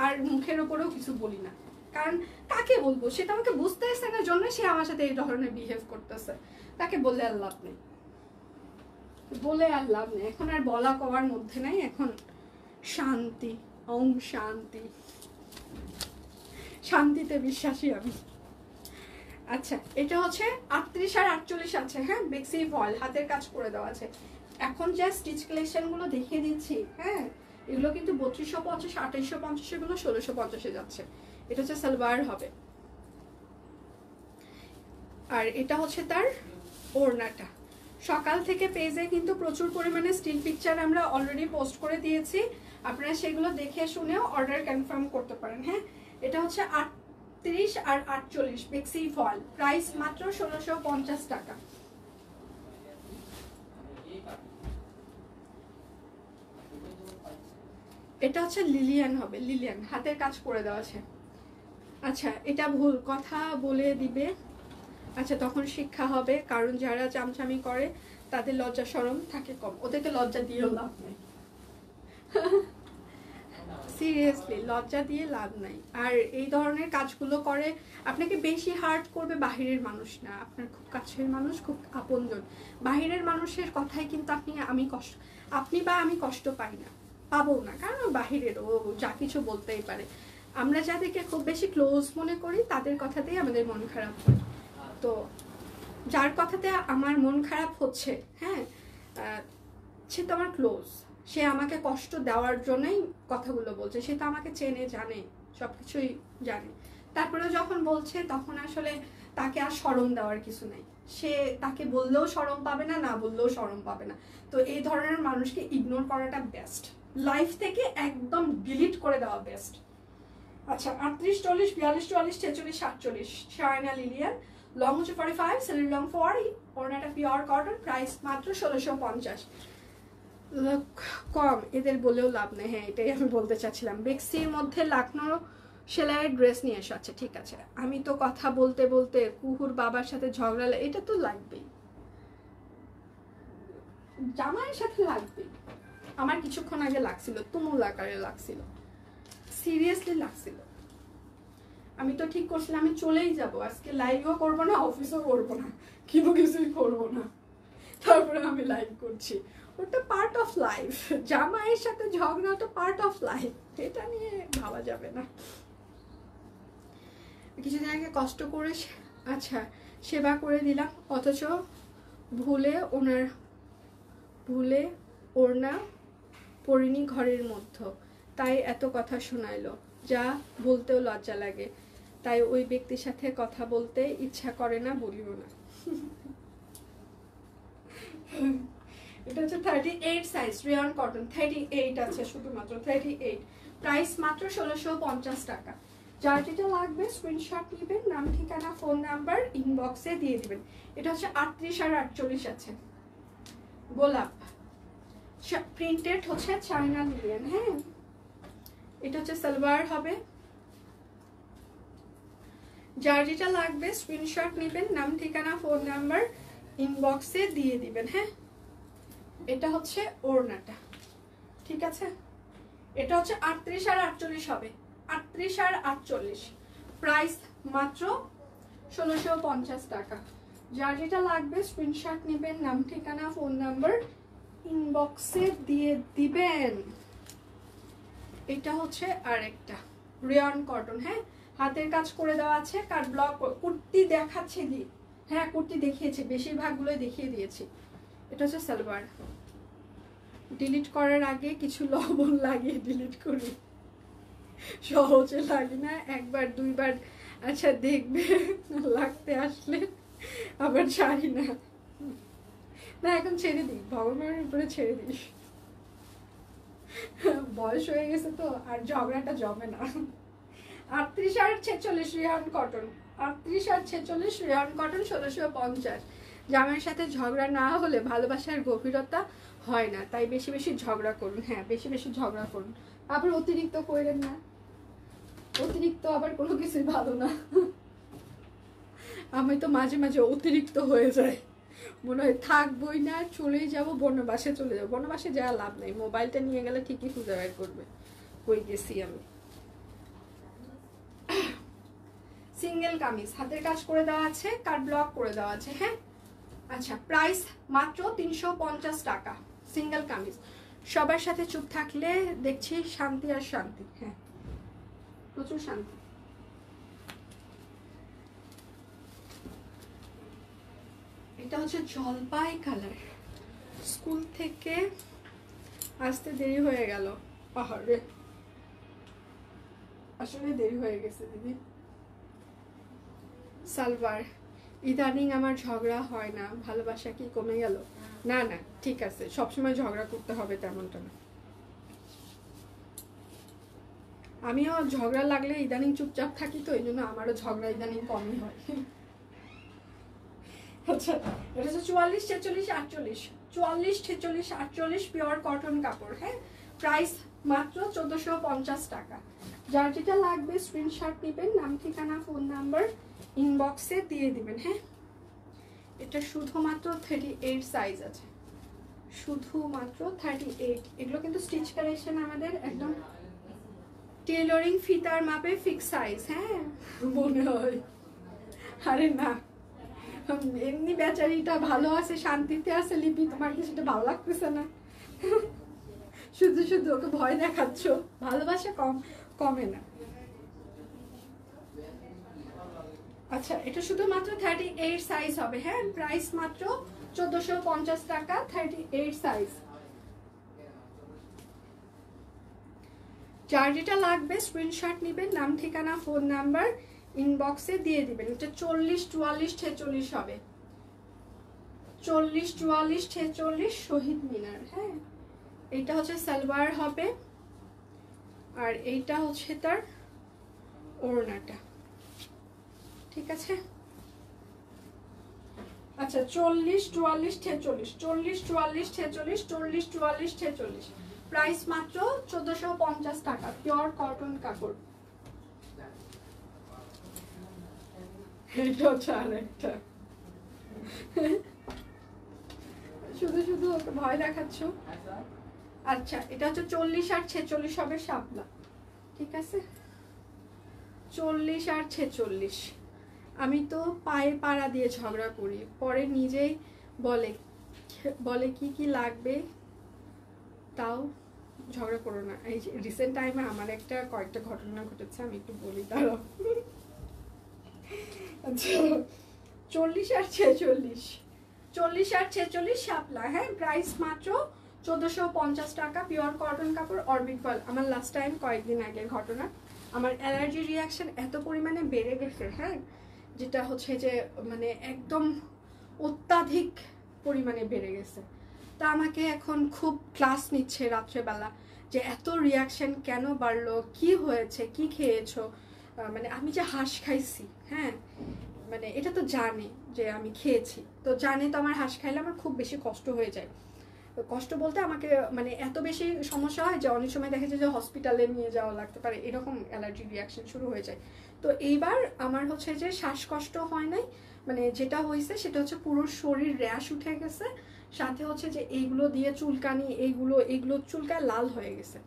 আর মুখের ওপরেও কিছু বলি না, কারণ কাকে বলবো? সেটা আমাকে বুঝতেছে না, জন্য সে আমার সাথে এই ধরনের বিহেভ করতেছে। তাকে বললে আর লাভ নেই, বলে আর লাভ নেই। এখন আর বলা কওয়ার মধ্যে নাই, এখন শান্তি, ওম শান্তি, শান্তিতে বিশ্বাসী আমি। আচ্ছা এটা হচ্ছে 38 আর 48 আছে, হ্যাঁ বেক্সি ফয়েল, হাতের কাজ করে দেওয়া আছে। এখন যা স্টিচ কালেকশন গুলো দেখিয়ে দিচ্ছি, হ্যাঁ এগুলো কিন্তু 3250, 2850, এগুলো 1650-এ যাচ্ছে। এটা হচ্ছে সালোয়ার হবে, আর এটা হচ্ছে তার ওড়নাটা। সকাল থেকে পেজে কিন্তু প্রচুর পরিমাণে স্টিল পিকচার আমরা অলরেডি পোস্ট করে দিয়েছি, আপনারা সেগুলো দেখে শুনেও অর্ডার কনফার্ম করতে পারেন। হ্যাঁ এটা হচ্ছে 38 আর 48 বেক্সি ফল, প্রাইস মাত্র 1650 টাকা। এটা হচ্ছে লিলিয়ান হবে, লিলিয়ান হাতের কাজ করে দেওয়া আছে। আচ্ছা এটা ভুল কথা বলে দিবে, আচ্ছা তখন শিক্ষা হবে, কারণ যারা চামচামি করে তাদের লজ্জা শরম থাকে কম, ওদেরকে লজ্জা দিয়েও লাভ নাই। সিরিয়াসলি লজ্জা দিয়ে লাভ নাই। আর এই ধরনের কাজগুলো করে আপনাকে বেশি হার্ট করবে বাহিরের মানুষ না, আপনার খুব কাছের মানুষ, খুব আপনজন। বাহিরের মানুষের কথাই কিন্তু আপনি বা আমি কষ্ট পাই না, পাবো না, কারণ বাহিরের ও যা কিছু বলতেই পারে। আমরা যাদেরকে খুব বেশি ক্লোজ মনে করি তাদের কথাতেই আমাদের মন খারাপ হয়। তো যার কথাতে আমার মন খারাপ হচ্ছে, হ্যাঁ সে তো আমার ক্লোজ, সে আমাকে কষ্ট দেওয়ার জন্যই কথাগুলো বলছে, সে তো আমাকে চেনে জানে, সবকিছুই জানে। তারপরে যখন বলছে তখন আসলে তাকে আর শরম দেওয়ার কিছু নাই, সে তাকে বললেও শরম পাবে না, না বললেও শরম পাবে না। তো এই ধরনের মানুষকে ইগনোর করাটা বেস্ট, লাইফ থেকে একদম ডিলিট করে দেওয়া বেস্ট। আচ্ছা 38, 40, 42, 44, 46, 47 চায়না লিলিয়ান, লং হচ্ছে 45, সেলের লং 40, ওড়নাটা পিওর কটন, প্রাইস মাত্র 1650। কম এদের বলেও লাভ নেই, হ্যাঁ এটাই আমি বলতে চাচ্ছিলাম। বেক্সির মধ্যে লাকনো সেলাইয়ের ড্রেস নিয়ে এসো। আচ্ছা ঠিক আছে, আমি তো কথা বলতে বলতে কুহুর বাবার সাথে ঝগড়া, এটা তো লাগবেই, জামাইয়ের সাথে লাগবেই। আমার কিছুক্ষণ আগে লাগছিল, তুমুল আকারে লাগছিল, সিরিয়াসলি লাগছিল। আমি তো ঠিক করছিলাম আমি চলেই যাব, আজকে লাইভও করবো না, অফিসও করবো না, কিছুই করবো না, তারপরে আমি লাইভ করছি। ওটা পার্ট অফ লাইফ, জামাইয়ের সাথে ঝগড়াটা পার্ট অফ লাইফ, এটা নিয়ে ভাবা যাবে না। কিছুদিন আগে কষ্ট করে আচ্ছা সেবা করে দিলাম, অথচ ভুলে ওড়না পরিনি ঘরের মধ্যে, তাই এত কথা শোনাইলো, যা বলতেও লজ্জা লাগে, তাই ওই ব্যক্তির সাথে কথা বলতে ইচ্ছা করে না, বলিও না। এটা হচ্ছে 38 সাইজ, রিয়ন কটন, 38 আছে শুধুমাত্র, 38, প্রাইস মাত্র 1650 টাকা। যার যেটা লাগবে স্ক্রিনশট নেবেন, নাম ঠিকানা ফোন নাম্বার ইনবক্সে দিয়ে দিবেন। এটা হচ্ছে 38 আর 48 আছে, গোলাপ প্রিন্টেড হচ্ছে চায়না লিলিয়ান। হ্যাঁ এটা হচ্ছে সালোয়ার হবে, যার যেটা লাগবে স্ক্রিনশট নেবেন, নাম ঠিকানা ফোন নাম্বার ইনবক্সে দিয়ে দিবেন। হ্যাঁ এটা হচ্ছে ওড়নাটা, ঠিক আছে। এটা হচ্ছে 38 আর 48 হবে, 38 আর 48, প্রাইস মাত্র 1650 টাকা। যার যেটা লাগবে স্ক্রিনশট নেবেন, নাম ঠিকানা ফোন নাম্বার ইনবক্সে দিয়ে দিবেন। এটা হচ্ছে আরেকটা রিয়ন কটন, হ্যাঁ হাতের কাজ করে দেওয়া আছে, কাট ব্লক কুর্তি দেখাচ্ছে দি, হ্যাঁ কুর্তি দেখিয়েছি, বেশিরভাগগুলোই দেখিয়ে দিয়েছি। এটা হচ্ছে সালোয়ার। ডিলিট করার আগে কিছু লবণ লাগিয়ে ডিলিট করি, সহজে লাগে না, একবার দুইবার আচ্ছা দেখবে, লাগতে আসলে আবার ছাড়ি না। না এখন ছেড়ে দিই, ভগবানের উপরে ছেড়ে দিই, বয়স হয়ে গেছে তো আর ঝগড়াটা জমে না। 38 আর 46 রেহান কটন, 38 আর 46 রেহান কটন 1650। জামাইয়ের সাথে ঝগড়া না হলে ভালোবাসার গভীরতা হয় না, তাই বেশি বেশি ঝগড়া করুন। হ্যাঁ বেশি বেশি ঝগড়া করুন, আবার অতিরিক্ত করেন না, অতিরিক্ত আবার কোনো কিছুই ভালো না। আমি তো মাঝে মাঝে অতিরিক্ত হয়ে যায়, মনে হয় থাকবোই না, চলেই যাবো বনবাসে, চলে যাবো। বনবাসে যাওয়া লাভ নেই, মোবাইলটা নিয়ে গেলে ঠিকই খুঁজে বের করবে কই গেছি আমি। সিঙ্গেল কামিজ হাতের কাজ করে দেওয়া আছে, কাট ব্লক করে দেওয়া আছে। হ্যাঁ আচ্ছা, প্রাইস মাত্র 350 টাকা সিঙ্গেল কামিজ। সবার সাথে চুপ থাকলে দেখছি শান্তি আর শান্তি। হ্যাঁ প্রচুর শান্তি। এটা হচ্ছে জলপাই কালার। স্কুল থেকে আসতে দেরি হয়ে গেল, আহারে আসলে দেরি হয়ে গেছে দিদি। সালভার, ইদানিং আমার ঝগড়া হয় না, ভালোবাসা কি কমে গেল? না না ঠিক আছে, সবসময় ঝগড়া করতে হবে তেমনটা না। আমিও ঝগড়া লাগলে ইদানিং চুপচাপ থাকি, তো এই জন্য আমারও ঝগড়া ইদানিং কমই হয়। আচ্ছা এটা হচ্ছে 44 46 48, 44 46 48 পিওর কটন কাপড়। হ্যাঁ প্রাইস মাত্র 1450 টাকা। যার যেটা লাগবে স্ক্রিনশট নেবেন, নাম ঠিকানা ফোন নাম্বার ইনবক্সে দিয়ে দিবেন। হ্যাঁ এটা শুধুমাত্র 38 সাইজ আছে, শুধুমাত্র 38। এগুলো কিন্তু স্টিচ কালেকশন আমাদের, একদম টেইলরিং ফিতার মাপে ফিক্স সাইজ। হ্যাঁ মনে হয়, আরে না এমনি বেচারিটা ভালো আছে, শান্তিতে আছে লিপি, তোমার কি সেটা ভালো লাগতেছে না? শুধু শুধু ওকে ভয় দেখাচ্ছ, ভালোবাসা কমে না। আচ্ছা এটা শুধুমাত্র 38 সাইজ হবে। হ্যাঁ প্রাইস মাত্র 1450 টাকা, 38 সাইজ। যার যেটা লাগবে স্ক্রিনশট নেবেন, নাম ঠিকানা ফোন নাম্বার ইনবক্সে দিয়ে দিবেন। এটা 40 44 46 হবে, 40 44 46 শহীদ মিনার। হ্যাঁ এইটা হচ্ছে সালোয়ার হবে, আর এইটা হচ্ছে তার ওড়নাটা, ঠিক আছে? আচ্ছা 40 44 46, 40 44 46, 40 44 46, প্রাইস মাত্র 1450 টাকা, পিওর কটন কাপড়। এটা হচ্ছে আরেকটা, শুধু শুধু ওকে ভয় দেখাচ্ছ। আচ্ছা এটা হচ্ছে 40 আর 46 হবে শাপলা, ঠিক আছে? 40 আর 46। আমি তো পায়ে পাড়া দিয়ে ঝগড়া করি, পরে নিজেই বলে বলে কি কি লাগবে, তাও ঝগড়া করো না। এই যে রিসেন্ট টাইমে আমার একটা কয়েকটা ঘটনা ঘটেছে, আমি একটু বলি দাঁড়াও। আচ্ছা 40 আর 46, 40 আর 46 শাপলা। হ্যাঁ প্রাইস মাত্র 1450 টাকা, পিওর কটন কাপড়, অরবিট ফল। আমার লাস্ট টাইম কয়েকদিন আগের ঘটনা, আমার অ্যালার্জি রিয়াকশন এত পরিমাণে বেড়ে গেছে, হ্যাঁ যেটা হচ্ছে যে মানে একদম অত্যাধিক পরিমাণে বেড়ে গেছে। তা আমাকে এখন খুব ক্লাস নিচ্ছে রাত্রেবেলা, যে এত রিয়াকশন কেন বাড়লো, কি হয়েছে, কি খেয়েছো। মানে আমি যে হাঁস খাইছি, হ্যাঁ মানে এটা তো জানে যে আমি খেয়েছি, তো জানে তো আমার হাঁস খাইলে আমার খুব বেশি কষ্ট হয়ে যায়। কষ্ট বলতে আমাকে মানে এত বেশি সমস্যা হয় যে অনেক সময় দেখা যায় যে হসপিটালে নিয়ে যাওয়া লাগতে পারে, এরকম অ্যালার্জি রিয়াকশন শুরু হয়ে যায়। তো এইবার আমার হচ্ছে যে শ্বাসকষ্ট হয় নাই, মানে যেটা হয়েছে সেটা হচ্ছে পুরো শরীর র্যাশ উঠে গেছে, সাথে হচ্ছে যে এইগুলো দিয়ে চুলকানি, এইগুলো চুলকায় লাল হয়ে গেছে।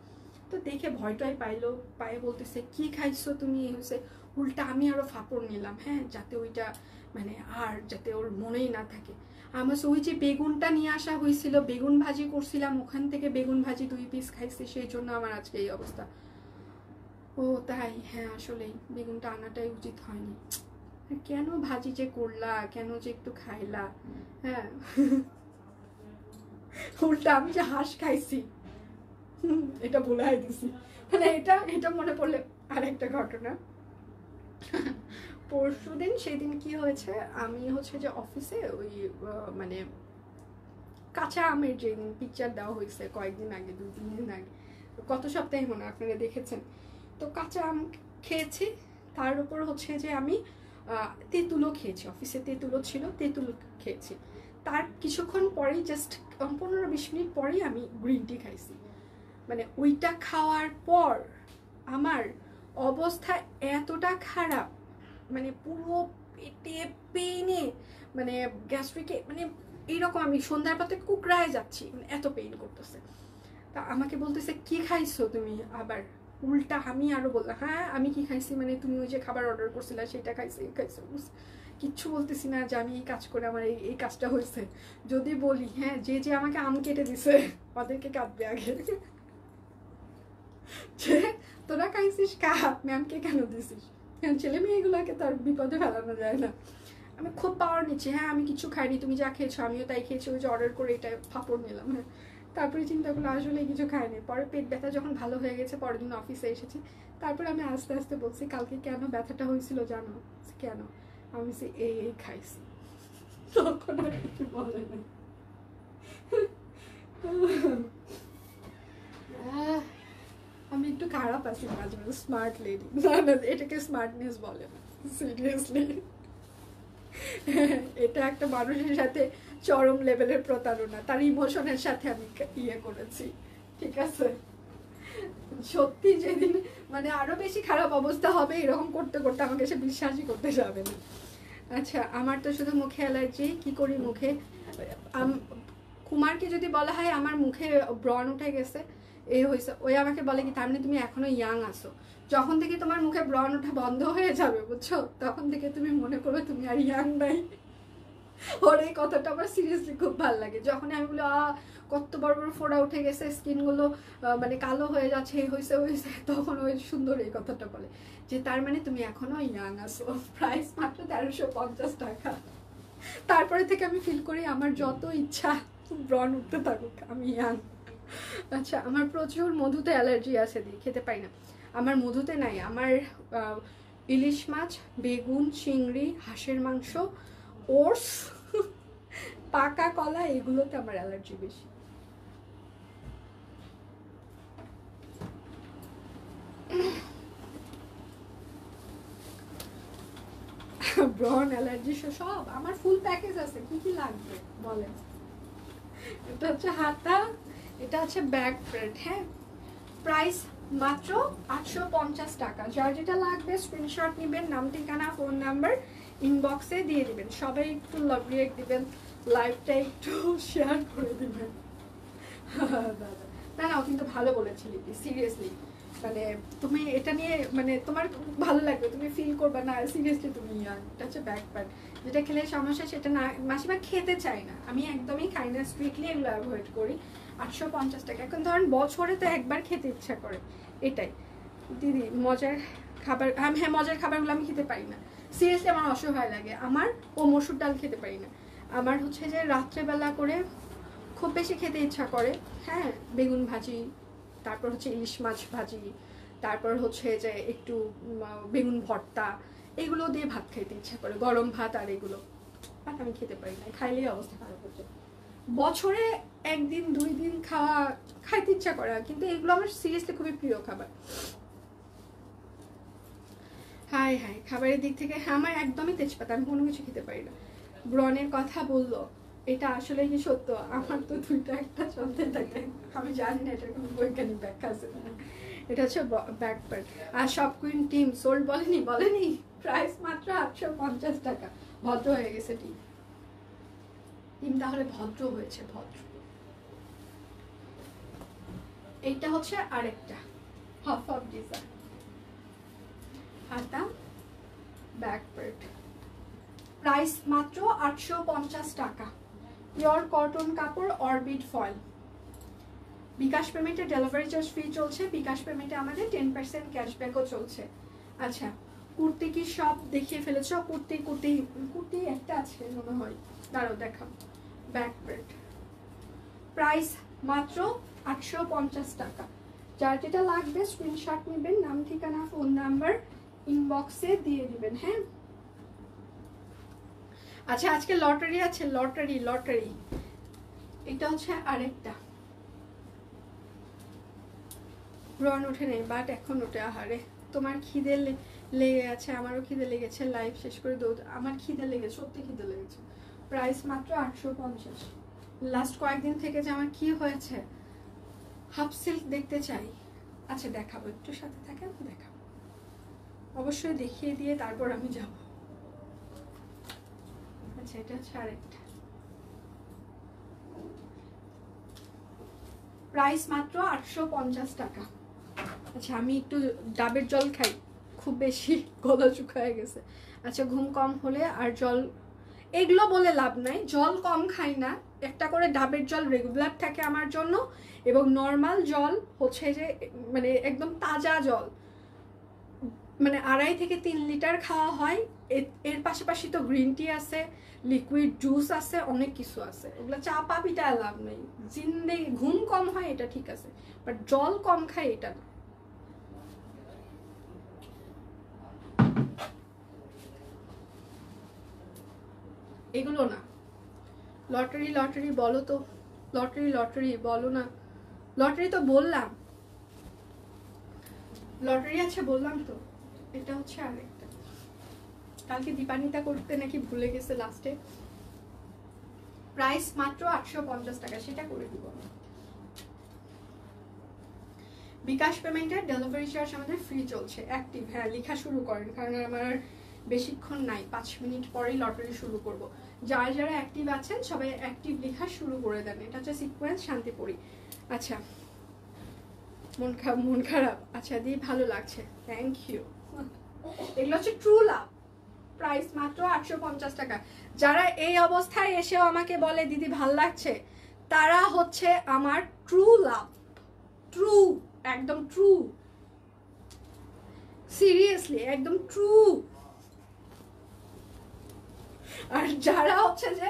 তো দেখে ভয়টাই পাইলো, পায়ে বলতেছে কি খাইছো তুমি, এই হচ্ছে। উল্টা আমি আরো ফাপড় নিলাম, হ্যাঁ যাতে ওইটা মানে আর যাতে ওর মনেই না থাকে। আমার ওই যে বেগুনটা নিয়ে আসা হয়েছিল, বেগুন ভাজি করছিলাম, ওখান থেকে বেগুন ভাজি 2 পিস খাইছি, সেই জন্য আমার আজকে এই অবস্থা। ও তাই, হ্যাঁ আসলেই বেগুনটা আনাটাই উচিত হয়নি, কেন ভাজি যে করলা, কেন যে একটু খাইলা। হ্যাঁ উল্টা আমি যে হাঁস খাইছি এটা ভুলাই দিছি। মানে এটা এটা মনে পড়লে আরেকটা ঘটনা। পরশুদিন সেদিন কি হয়েছে, আমি হচ্ছে যে অফিসে ওই মানে কাঁচা আমের যে পিকচার দেওয়া হয়েছে কয়েকদিন আগে, 2-3 দিন আগে, গত সপ্তাহে মনে হয় আপনারা দেখেছেন। তো কাঁচা আম খেয়েছি, তার উপর হচ্ছে যে আমি তেঁতুলও খেয়েছি, অফিসে তেঁতুলও ছিল, তেঁতুল খেয়েছি। তার কিছুক্ষণ পরেই জাস্ট 15-20 মিনিট পরেই আমি গ্রিন টি খাইছি। মানে ওইটা খাওয়ার পর আমার অবস্থা এতটা খারাপ, মানে পুরো পেটে পেইনে, মানে গ্যাস্ট্রিকে, মানে এইরকম আমি সন্ধ্যার পথে কুকড়ায় যাচ্ছি, মানে এত পেইন করতেছে। তা আমাকে বলতেছে কি খাইছো তুমি, আবার উল্টা আমি আরো বললাম হ্যাঁ আমি কি খাইছি, মানে তুমি ওই যে খাবার অর্ডার করছিলা সেটা খাইছি খাইছো, কিচ্ছু বলতেছি না যে আমি এই কাজ করে আমার এই কাজটা হয়েছে। যদি বলি হ্যাঁ যে যে আমাকে আম কেটে দিছে ওদেরকে কাটবে আগে, যে তোরা খাইছিস খা, ম্যামকে কেন দিছিস, ছেলে মেয়েগুলোকে তার বিপদে ফেলানো যায় না। আমি খুব পাওয়ার নিচ্ছি, হ্যাঁ আমি কিছু খাইনি, তুমি যা খেয়েছো আমিও তাই খেয়েছি, ওই যে অর্ডার করে এটা ফাপড় নিলাম। হ্যাঁ, তারপরে চিন্তা করলো আসলে কিছু খাইনি। পরে পেট ব্যথা যখন ভালো হয়ে গেছে, পরের দিন অফিসে এসেছি, তারপরে আমি আস্তে আস্তে বলছি কালকে কেন ব্যথাটা হয়েছিল জানো, কেন, আমি এই খাইছি, তখন আর কিছু বলে না। আমি একটু খারাপ আছি মাঝে মাঝে, স্মার্ট লেডি, না না এটাকে স্মার্টনেস বলে না, সিরিয়াসলি। এটা একটা মানুষের সাথে চরম লেভেলের প্রতারণা, তার ইমোশনের সাথে আমি ইয়ে করেছি, ঠিক আছে। সত্যি যেদিন মানে আরো বেশি খারাপ অবস্থা হবে এরকম করতে করতে আমাকে সে বিশ্বাসই করতে যাবে না। আচ্ছা আমার তো শুধু মুখে অ্যালার্জি, কি করি মুখে, কুমারকে যদি বলা হয় আমার মুখে ব্রণ উঠে গেছে এই হয়েছে, ওই আমাকে বলে কি তার মানে তুমি এখনো ইয়াং আছো, যখন থেকে তোমার মুখে ব্রণ ওঠা বন্ধ হয়ে যাবে বুঝছো, তখন থেকে তুমি মনে করবে তুমি আর ইয়াং নাই। ওর এই কথাটা আমার সিরিয়াসলি খুব ভালো লাগে, যখন আমি বলি কত বড় বড় ফোড়া উঠে গেছে, স্কিনগুলো মানে কালো হয়ে যাচ্ছে, হয়েছে হয়েছে, তখন ওই সুন্দর এই কথাটা বলে যে তার মানে তুমি এখনো ইয়াং আছো। প্রাইস মাত্র 1350 টাকা। তারপরে থেকে আমি ফিল করি আমার যত ইচ্ছা ব্রণ উঠতে থাকুক, আমি ইয়াং। আচ্ছা আমার প্রচুর মধুতে অ্যালার্জি আছে, খেতে পাই না। আমার মধুতে নাই, আমার ইলিশ মাছ, বেগুন, চিংড়ি, হাঁসের মাংস, ওটস, পাকা কলা, এগুলোতে আমার অ্যালার্জি বেশি। ব্রন অ্যালার্জি সব আমার ফুল প্যাকেজ আছে, কি কি লাগবে বলেন। এটা হচ্ছে হাতা, এটা হচ্ছে ব্যাক প্যাড, হ্যাঁ প্রাইস মাত্র 850 টাকা। যার যেটা লাগবে স্ক্রিনশট নেবেন, নাম ঠিকানা ফোন নাম্বার ইনবক্সে দিয়ে দিবেন। সবাই একটু লাভ রিয়েক্ট দিবেন, লাইভটা একটু শেয়ার করে দিবেন। না না ও কিন্তু ভালো বলেছিলি সিরিয়াসলি, মানে তুমি এটা নিয়ে মানে তোমার ভালো লাগবে, তুমি ফিল করবে না সিরিয়াসলি তুমি ইয়াং। এটা হচ্ছে ব্যাক প্যাড, যেটা খেলে সমস্যা সেটা না মাসিমা খেতে চাই না, আমি একদমই খাই না, স্ট্রিক্টলি এগুলো অ্যাভয়েড করি। 850 টাকা। এখন ধরেন বছরে তো একবার খেতে ইচ্ছা করে, এটাই দিদি মজার খাবার। হ্যাঁ মজার খাবারগুলো আমি খেতে পারি না সিরিয়াসলি, আমার অসহায় লাগে। আমার ও মসুর ডাল খেতে পারি না, আমার হচ্ছে যে রাত্রেবেলা করে খুব বেশি খেতে ইচ্ছা করে, হ্যাঁ বেগুন ভাজি, তারপর হচ্ছে ইলিশ মাছ ভাজি, তারপর হচ্ছে যে একটু বেগুন ভর্তা, এগুলো দিয়ে ভাত খাইতে ইচ্ছা করে, গরম ভাত আর এগুলো, বাট আমি খেতে পারি না, খাইলেই অবস্থা খারাপ হচ্ছে। বছরে 1-2 দিন খাওয়া খাইতে ইচ্ছা করে, কিন্তু এগুলো আমার সিরিয়াসলি খুবই প্রিয় খাবার। হাই হাই খাবারের দিক থেকে আমার একদমই তেজপাতা, আমি কোনো কিছু খেতে পারি না। ব্রণের কথা বললো, এটা আসলে কি সত্য? আমার তো দুইটা একটা চলতে থাকে, আমি জানি না এটার কোনো বৈজ্ঞানিক ব্যাখ্যা আছে না। এটা হচ্ছে ব্যাকপ্যাড। আর সব কুইন টিম সোল্ড বলেনি প্রাইস মাত্র 850 টাকা। ভদ্র হয়ে গেছে টিম, তাহলে ভদ্র হয়েছে, ভদ্র। এইটা হচ্ছে আরেকটা হাফ অফ ডিজাইন হাতা ব্যাকপ্যাড, প্রাইস মাত্র 850 টাকা। পিওর কটন কাপড়, অরবিট ফয়েল। বিকাশ পেমেন্টে ডেলিভারি চার্জ ফ্রি চলছে, বিকাশ পেমেন্টে আমাদের 10% ক্যাশব্যাকও চলছে। আচ্ছা কুর্তি কি সব দেখিয়ে ফেলেছ? কুর্তি একটা আছে মনে হয়, দাঁড়াও দেখাও। ব্যাকপ্যাড প্রাইস মাত্র 850 টাকা। যার যেটা লাগবে স্ক্রিনশট নেবেন, নাম ঠিকানা ফোন নাম্বার ইনবক্সে দিয়ে দিবেন। হ্যাঁ আচ্ছা আজকে লটারি আছে, লটারি লটারি এটা হচ্ছে আরেকটা রন ওঠে নেই বাট এখন ওঠে। আহারে তোমার খিদে লেগে আছে, আমারও খিদে লেগেছে, লাইভ শেষ করে দৌড়, আমার খিদে লেগেছে, সত্যি খিদে লেগেছে। প্রাইস মাত্র 850। লাস্ট কয়েকদিন থেকে যে আমার কি হয়েছে, হাফ সিল্ক দেখতে চাই। আচ্ছা দেখাবো, একটু সাথে থাকে, আমি দেখাবো অবশ্যই, দেখিয়ে দিয়ে তারপর আমি যাব। আচ্ছা এটা হচ্ছে আরেকটা, প্রাইস মাত্র 850 টাকা। আচ্ছা আমি একটু ডাবের জল খাই, খুব বেশি গলা শুকায় গেছে। আচ্ছা ঘুম কম হলে আর জল, এগুলো বলে লাভ নাই, জল কম খাই না, একটা করে ডাবের জল রেগুলার থাকে আমার জন্য, এবং নর্মাল জল হচ্ছে যে মানে একদম তাজা জল, মানে 2.5 থেকে 3 লিটার খাওয়া হয়। এর পাশাপাশি তো গ্রিন টি আছে, লিকুইড জুস আছে, অনেক কিছু আছে, ওগুলো চা পাবিটা লাভ নেই। জিন্দেগি ঘুম কম হয় এটা ঠিক আছে, বাট জল কম খাই এটা না। এগুলো না, লটারি লটারি বলো তো, লটারি লটারি বলো না, লটারি তো বললাম, লটারি আছে বললাম তো। এটা হচ্ছে আরেকটা, কালকে দীপানিতা করতে নাকি ভুলে গেছে লাস্টে। প্রাইস মাত্র 850 টাকা, সেটা করে দিব। বিকাশ পেমেন্টের ডেলিভারি চার্জ আমাদের ফ্রি চলছে, অ্যাক্টিভ। হ্যাঁ লেখা শুরু করেন, কারণ আমার বেশিক্ষণ নাই, 5 মিনিট পরেই লটারি শুরু করব। যারা যারা অ্যাক্টিভ আছেন সবাই অ্যাক্টিভ লেখা শুরু করে দেন। এটা হচ্ছে সিকোয়েন্স শান্তিপুরি। আচ্ছা মন খারাপ, আচ্ছা দিয়ে ভালো লাগছে, থ্যাংক ইউ। এগুলো হচ্ছে ট্রু লাভ, প্রাইস মাত্র 850 টাকা। যারা এই অবস্থায় এসেও আমাকে বলে দিদি ভাল লাগছে, তারা হচ্ছে আমার ট্রু লাভ, ট্রু, একদম ট্রু, সিরিয়াসলি একদম ট্রু। আর যারা হচ্ছে যে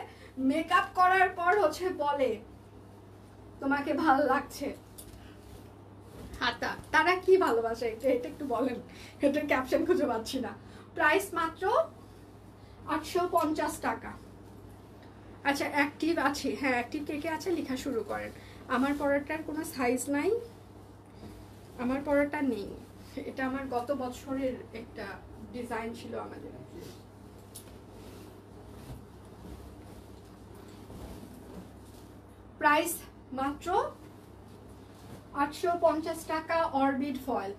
মেকআপ করার পর হচ্ছে বলে তোমাকে ভালো লাগছে হাতা, তারা কি ভালোবাসে এটা একটু বলেন, এটার ক্যাপশন খুঁজে পাচ্ছি না। প্রাইস মাত্র 850 টাকা। আচ্ছা অ্যাক্টিভ আছে, হ্যাঁ অ্যাক্টিভ কে কে আছে লেখা শুরু করেন। আমার পরাটার কোনো সাইজ নাই, আমার পরাটা নেই, এটা আমার গত বছরের একটা ডিজাইন ছিল আমাদের। প্রাইস মাত্র 850 টাকা অরবিট ফয়েল।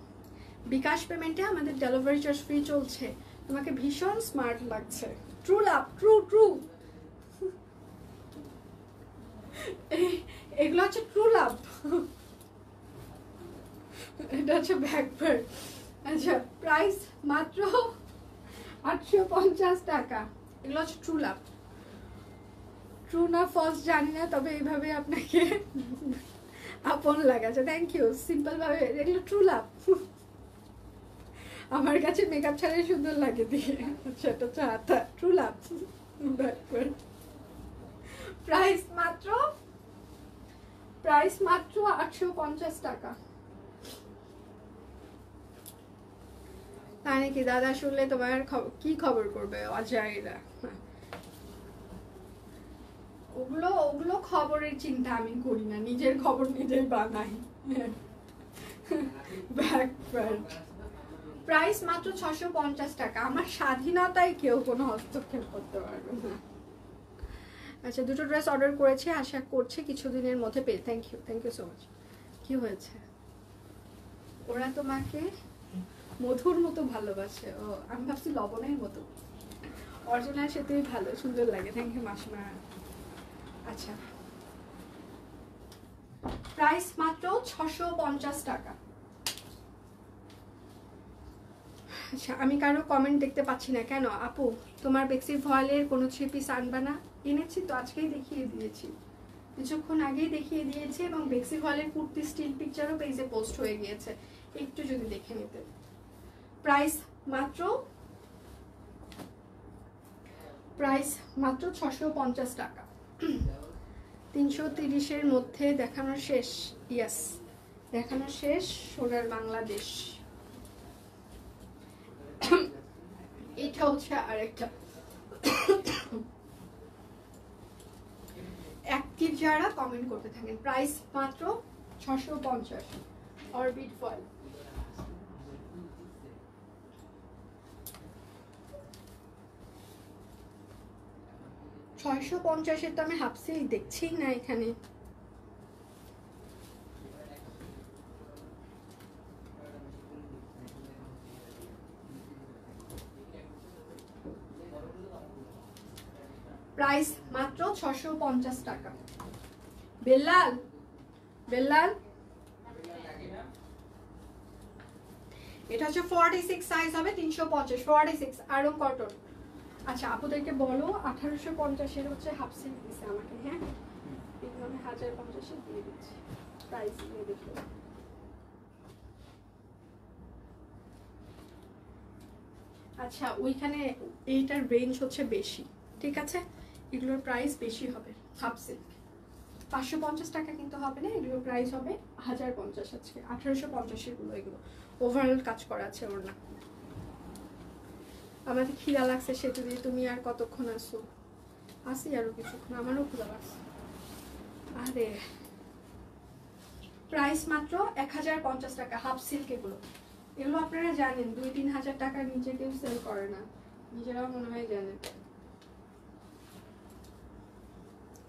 বিকাশ পেমেন্টে আমাদের ডেলিভারি চার্জ ফ্রি চলছে। তোমাকে ভীষণ স্মার্ট লাগছে, ট্রু লাভ, ট্রু ট্রু, এগুলো হচ্ছে ট্রু লাভ। এটা হচ্ছে ব্যাকবার্ড। আচ্ছা প্রাইস মাত্র 850 টাকা, এগুলো হচ্ছে ট্রু লাভ। ট্রু না ফলস জানি না, তবে এইভাবে আপনাকে আপন লাগাচ্ছে, থ্যাংক ইউ। সিম্পল ভাবে এগুলো ট্রু লাভ, আমার কাছে মেকআপ ছাড়াই সুন্দর লাগে দিয়ে। আচ্ছা এটা হচ্ছে হাতা, ট্রু লাভ। প্রাইস মাত্র 850 টাকা। তাই নাকি দাদা, শুনলে তোমার কি খবর করবে অজয়রা, ওগুলো ওগুলো খবরের চিন্তা আমি করি না, নিজের খবর নিজেই বানাই। প্রাইস মাত্র 650 টাকা। আমার স্বাধীনতায় কেউ কোনো হস্তক্ষেপ করতে পারবে না। আচ্ছা দুটো ড্রেস অর্ডার করেছি, আশা করছি কিছুদিনের মধ্যে পেয়ে। Thank you so much. কি হয়েছে? ওরা তোমাকে মধুর মতো ভালোবাসে। ও আমি ভাবছি লবণের মতো। অরিজিনাল সেটাই ভালো, সুন্দর লাগে। থ্যাংক ইউ মাসিমা। আচ্ছা প্রাইস মাত্র 650 টাকা। আচ্ছা আমি কারো কমেন্ট দেখতে পাচ্ছি না কেন? আপু তোমার বেক্সি ভয়েলের কোনো 3 পিস আনবা না? এনেছি তো, আজকেই দেখিয়ে দিয়েছি, কিছুক্ষণ আগেই দেখিয়ে দিয়েছি, এবং বেক্সি ভয়েলের কুর্তি স্টিল পিকচারও পেজে পোস্ট হয়ে গিয়েছে, একটু যদি দেখে নিতে। প্রাইস মাত্র 650 টাকা। 330-এর মধ্যে দেখানো শেষ। ইয়েস, দেখানো শেষ। সোনার বাংলাদেশ, এটা হচ্ছে আরেকটা। অ্যাক্টিভ যারা কমেন্ট করতে থাকেন। প্রাইস মাত্র 650 অরবিট ফয়েল। $650 তো আমি হাফ সিল্ক দেখছি না এখানে। প্রাইস মাত্র 650 টাকা। বেল্লাল, বেল্লাল, এটা হচ্ছে 46 সাইজ হবে, 350, 46 আরং কটন। আচ্ছা আপুদেরকে বলো 1850-এর হচ্ছে হাফ সিল্ক দিছে আমাকে। হ্যাঁ, এগুলো আমি 1050-এ দিয়ে দিচ্ছি। প্রাইস দিয়ে দেখো। আচ্ছা ওইখানে এইটার রেঞ্জ হচ্ছে বেশি, ঠিক আছে, এগুলোর প্রাইস বেশি হবে। হাফ সিল্ক 550 টাকা কিন্তু হবে না, এগুলোর প্রাইস হবে 1050। আজকে 1850 গুলো, এগুলো ওভারঅল কাজ করা আছে ওর না। আমাদের খিদা লাগছে, সেটা দিয়ে তুমি আর কতক্ষণ আসো? আসি আরো কিছুক্ষণ, আমারও ক্ষুধা লাগছে। আরে প্রাইস মাত্র 1050 টাকা হাফ সিল্ক। এগুলো এগুলো আপনারা জানেন 2-3 হাজার টাকার নিচে কেউ সেল করে না, নিজেরাও মনে হয় জানেন।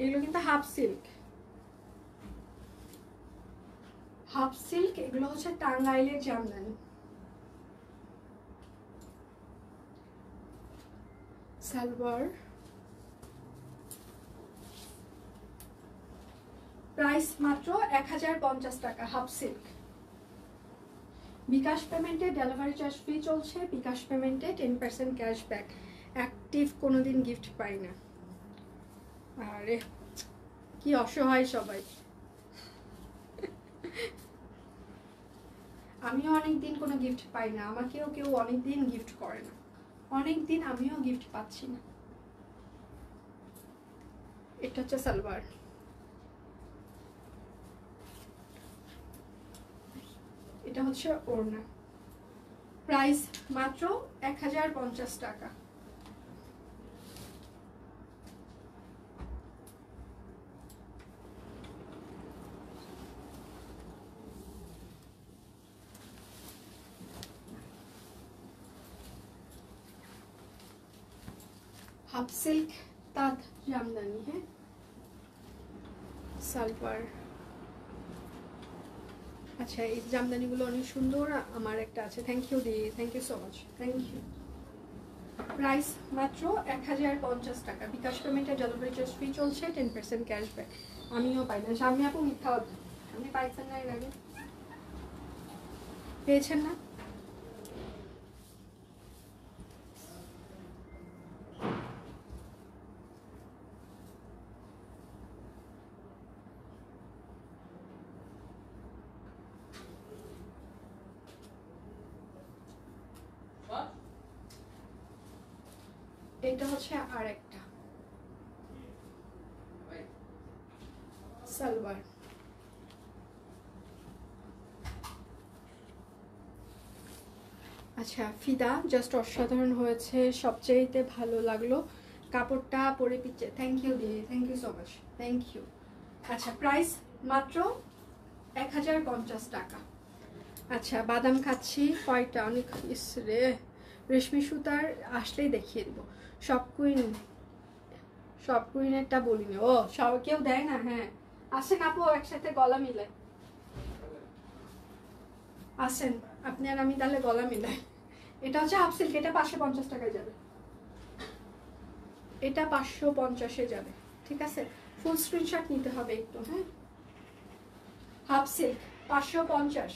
এগুলো কিন্তু হাফ সিল্ক, হাফ সিল্ক। এগুলো হচ্ছে টাঙ্গাইলের জামদানি। সালোয়ার প্রাইস মাত্র 1050 টাকা হাফ সিল্ক। বিকাশ পেমেন্টে ডেলিভারি চার্জ ফ্রি চলছে। বিকাশ পেমেন্টে 10% ক্যাশব্যাক। অ্যাক্টিভ কোনোদিন গিফট পাই না। আরে কি অসহায় সবাই। আমিও অনেকদিন কোনো গিফট পাই না, আমাকেও কেউ অনেকদিন গিফট করে না, অনেকদিন আমিও গিফট পাচ্ছি না। এটা হচ্ছে সালোয়ার। এটা হচ্ছে ওড়না। প্রাইস মাত্র 1050 টাকা। হাফ সিল্ক তাঁত জামদানি। হ্যাঁ, সালোয়ার। আচ্ছা এই জামদানিগুলো অনেক সুন্দর, আমার একটা আছে। থ্যাংক ইউ দি, thank you so much, thank you. Price মাত্র 1050 টাকা। বিকাশ পেমেন্টের ডেলিভারি চার্জ ফ্রি চলছে, 10% ক্যাশব্যাক। আমিও পাই না। সামনে আপু মিথ্যা কথা, আপনি পাইছেন না এর আগে? পেয়েছেন না? এটা হচ্ছে আর একটা সালোয়ার। আচ্ছা ফিদা জাস্ট অসাধারণ হয়েছে, সবচেয়েতে ভালো লাগলো কাপড়টা পরে পিচ্ছে। থ্যাংক ইউ দিদি, thank you so much, thank you. আচ্ছা প্রাইস মাত্র 1050 টাকা। আচ্ছা বাদাম খাচ্ছি কয়টা, অনেক রে। রেশমি সুতার আসলেই দেখিয়ে দেবো। সব কুইনেরটা বলিনি। ও সব কেউ দেয় না। হ্যাঁ আসেন আপু, একসাথে গলা মিলাই আসেন আপনি আর আমি, তাহলে গলা মিলাই। এটা হচ্ছে হাফ সিল্ক, এটা 550 টাকায় যাবে, এটা 550-এ যাবে, ঠিক আছে। ফুল স্ক্রিনশট নিতে হবে একটু। হ্যাঁ হাফ সিল্ক 550।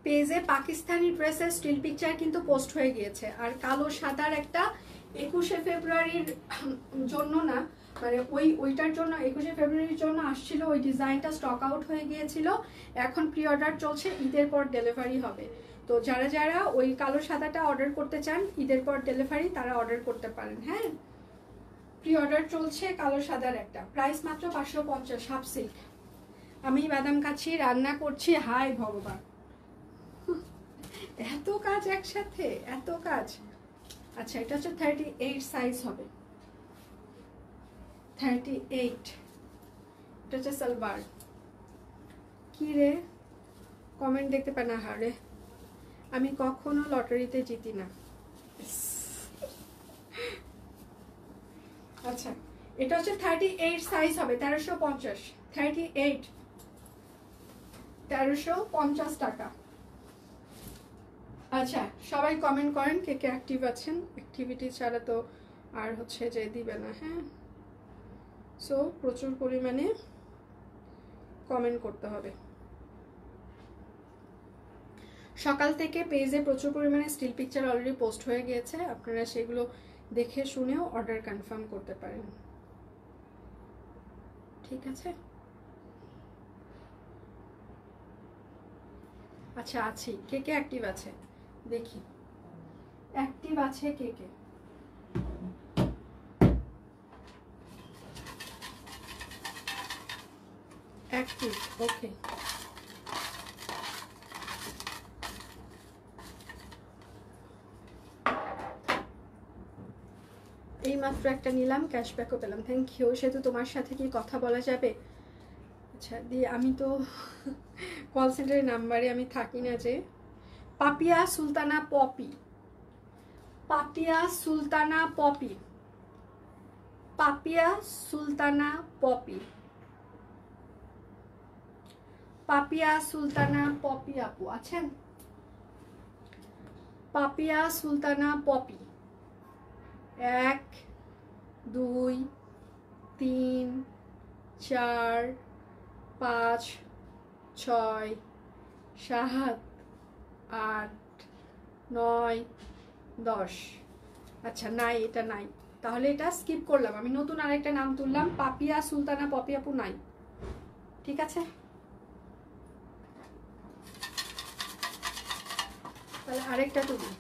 পেজে পাকিস্তানি ড্রেসের স্টিল পিকচার কিন্তু পোস্ট হয়ে গিয়েছে, আর কালো সাদার একটা 21শে ফেব্রুয়ারির জন্য না, মানে ওইটার জন্য 21শে ফেব্রুয়ারির জন্য আসছিল, ওই ডিজাইনটা স্টক আউট হয়ে গিয়েছিল। এখন প্রি অর্ডার চলছে, ঈদের পর ডেলিভারি হবে। তো যারা যারা ওই কালো সাদাটা অর্ডার করতে চান ঈদের পর ডেলিভারি তারা অর্ডার করতে পারেন। হ্যাঁ, প্রি অর্ডার চলছে কালো সাদার একটা, প্রাইস মাত্র 550, হাফ সিল্ক। আমি বাদাম কাছি, রান্না করছি, হাই ভগবান এত কাজ একসাথে, এত কাজ। আচ্ছা, এটা হচ্ছে 38 সাইজ হবে, 38। এটা হচ্ছে সালবার। কি রে কমেন্ট দেখতে পাই না, হারে আমি কখনো লটারিতে জিতি না। আচ্ছা, এটা হচ্ছে 38 সাইজ হবে, 1350, 38, 1350 টাকা। আচ্ছা, সবাই কমেন্ট করেন কে কে অ্যাক্টিভ আছেন, অ্যাক্টিভিটি ছাড়া তো আর হচ্ছে যে দিবে না। হ্যাঁ, সো প্রচুর পরিমাণে কমেন্ট করতে হবে। সকাল থেকে পেজে প্রচুর পরিমাণে স্টিল পিকচার অলরেডি পোস্ট হয়ে গিয়েছে, আপনারা সেগুলো দেখে শুনেও অর্ডার কনফার্ম করতে পারেন। ঠিক আছে, আচ্ছা আছি। কে কে অ্যাক্টিভ আছে দেখি, অ্যাক্টিভ আছে কে কে? অ্যাক্টিভ, ওকে। এই মাত্র একটা নিলাম, ক্যাশব্যাকও পেলাম, থ্যাংক ইউ। সেহেতু তোমার সাথে কি কথা বলা যাবে? আচ্ছা দিয়ে আমি তো কল সেন্টারের নাম্বারে আমি থাকি না যে। পাপিয়া সুলতানা পপি, পাপিয়া সুলতানা পপি, পাপিয়া সুলতানা পপি, পাপিয়া সুলতানা পপি আপু আছেন? পাপিয়া সুলতানা পপি, 1 2 3 4 5 6 7 8 9 10। আচ্ছা নাই, এটা নাই, তাহলে এটা স্কিপ করলাম। আমি নতুন আরেকটা নাম তুললাম, পাপিয়া সুলতানা পপি আপু নাই। ঠিক আছে, তাহলে আরেকটা তুলি।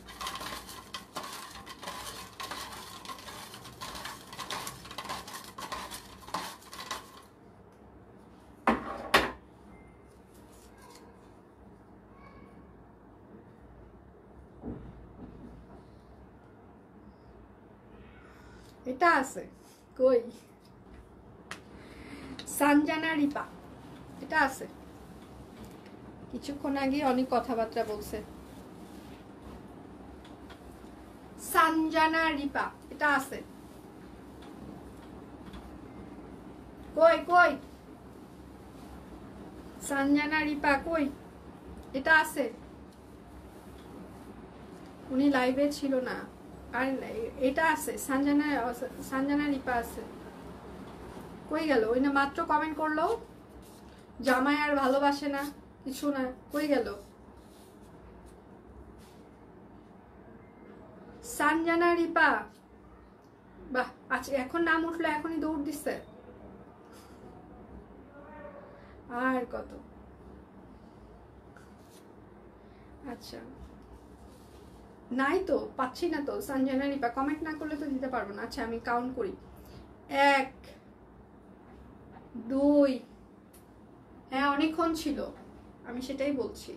এটা আছে কই, সানজানা রিপা, এটা আছে। কিছুক্ষণ আগে অনেক কথাবার্তা বলছে। সানজানা রিপা, এটা আছে কই কই, সানজানা রিপা কই? এটা আছে, উনি লাইভে ছিল না। আর এটা আছে, সানজানা, সানজানা রিপা আছে। কই গেল? ওই না মাত্র কমেন্ট করলো জামাই আর ভালোবাসে না, কিছু না, কই গেল? সানজানা রিপা, বাহ, আচ্ছা এখন নাম উঠলো, এখনই দৌড় দিচ্ছে। আর কত? আচ্ছা নাই তো, পাচ্ছি না তো। সঞ্জনা রিপা কমেন্ট না করলে তো দিতে পারবো না। আচ্ছা আমি কাউন্ট করি, 1 2, হ্যাঁ অনেকক্ষণ ছিল, আমি সেটাই বলছি,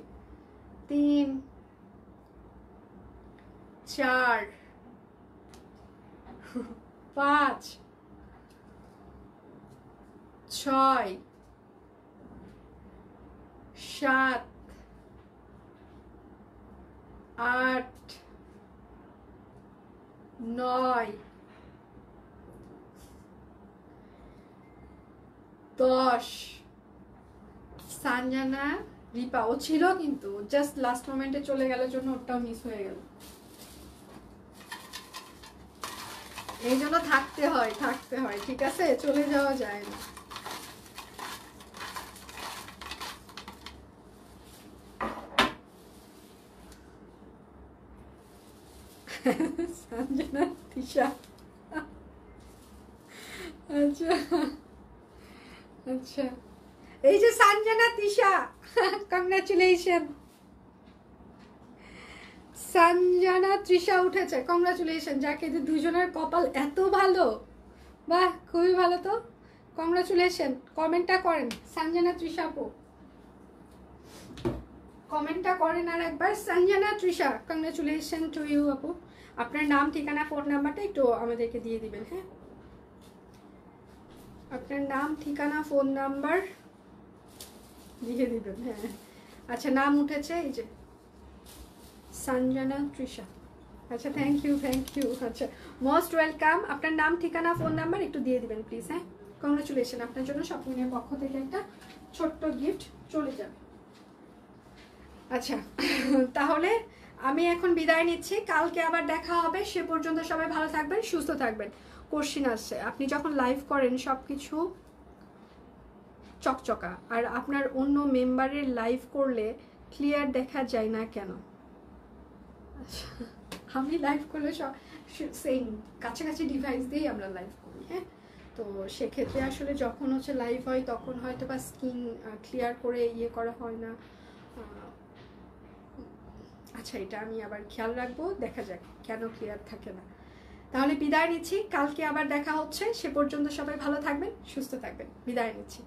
3 4 5 6 7 8 9 10। সানজানা রিপা ও ছিল কিন্তু জাস্ট লাস্ট মোমেন্টে চলে গেল জন্য ওটাও মিস হয়ে গেল। এই জন্য থাকতে হয়, থাকতে হয়, ঠিক আছে, চলে যাওয়া যায় না। সঞ্জনা তিশা, আচ্ছা আচ্ছা, এই যে সঞ্জনা তিশা, কংগ্রাচুলেশন। সঞ্জনা তৃষা উঠেছে, কংগ্রাচুলেশন। যাকে এদের দুজনের কপাল এত ভালো, বাহ খুবই ভালো তো, কংগ্রাচুলেশন। কমেন্টটা করেন সঞ্জনা তৃষা আপু, কমেন্টটা করেন আর একবার। Sanjana Trisha, congratulation to you আপু। আপনার নাম, ঠিকানা, ফোন নাম্বারটা একটু আমাদেরকে দিয়ে দিবেন। হ্যাঁ, আপনার নাম, ঠিকানা, ফোন নাম্বার দিয়ে দিবেন। হ্যাঁ আচ্ছা, নাম উঠেছে এই যে সঞ্জনা তৃষা। আচ্ছা থ্যাংক ইউ, থ্যাংক ইউ। আচ্ছা মোস্ট ওয়েলকাম। আপনার নাম, ঠিকানা, ফোন নাম্বার একটু দিয়ে দিবেন প্লিজ। হ্যাঁ, কংগ্রাচুলেশন, আপনার জন্য শপিংয়ের পক্ষ থেকে একটা ছোট্ট গিফট চলে যাবে। আচ্ছা তাহলে আমি এখন বিদায় নিচ্ছি, কালকে আবার দেখা হবে। সে পর্যন্ত সবাই ভালো থাকবেন, সুস্থ থাকবেন। কোশ্চিন আসছে, আপনি যখন লাইভ করেন সব কিছু চকচকা, আর আপনার অন্য মেম্বারের লাইভ করলে ক্লিয়ার দেখা যায় না কেন? আমি লাইভ করলে সেম কাছাকাছি ডিভাইস দিয়েই আমরা লাইভ করি। হ্যাঁ, তো সেক্ষেত্রে আসলে যখন হচ্ছে লাইভ হয় তখন হয়তো বা স্ক্রিন ক্লিয়ার করে ইয়ে করা হয় না। আচ্ছা এটা আমি আবার খেয়াল রাখবো, দেখা যাক কেন ক্লিয়ার থাকে না। তাহলে বিদায় নিচ্ছি, কালকে আবার দেখা হচ্ছে। সে পর্যন্ত সবাই ভালো থাকবেন, সুস্থ থাকবেন। বিদায় নিচ্ছি।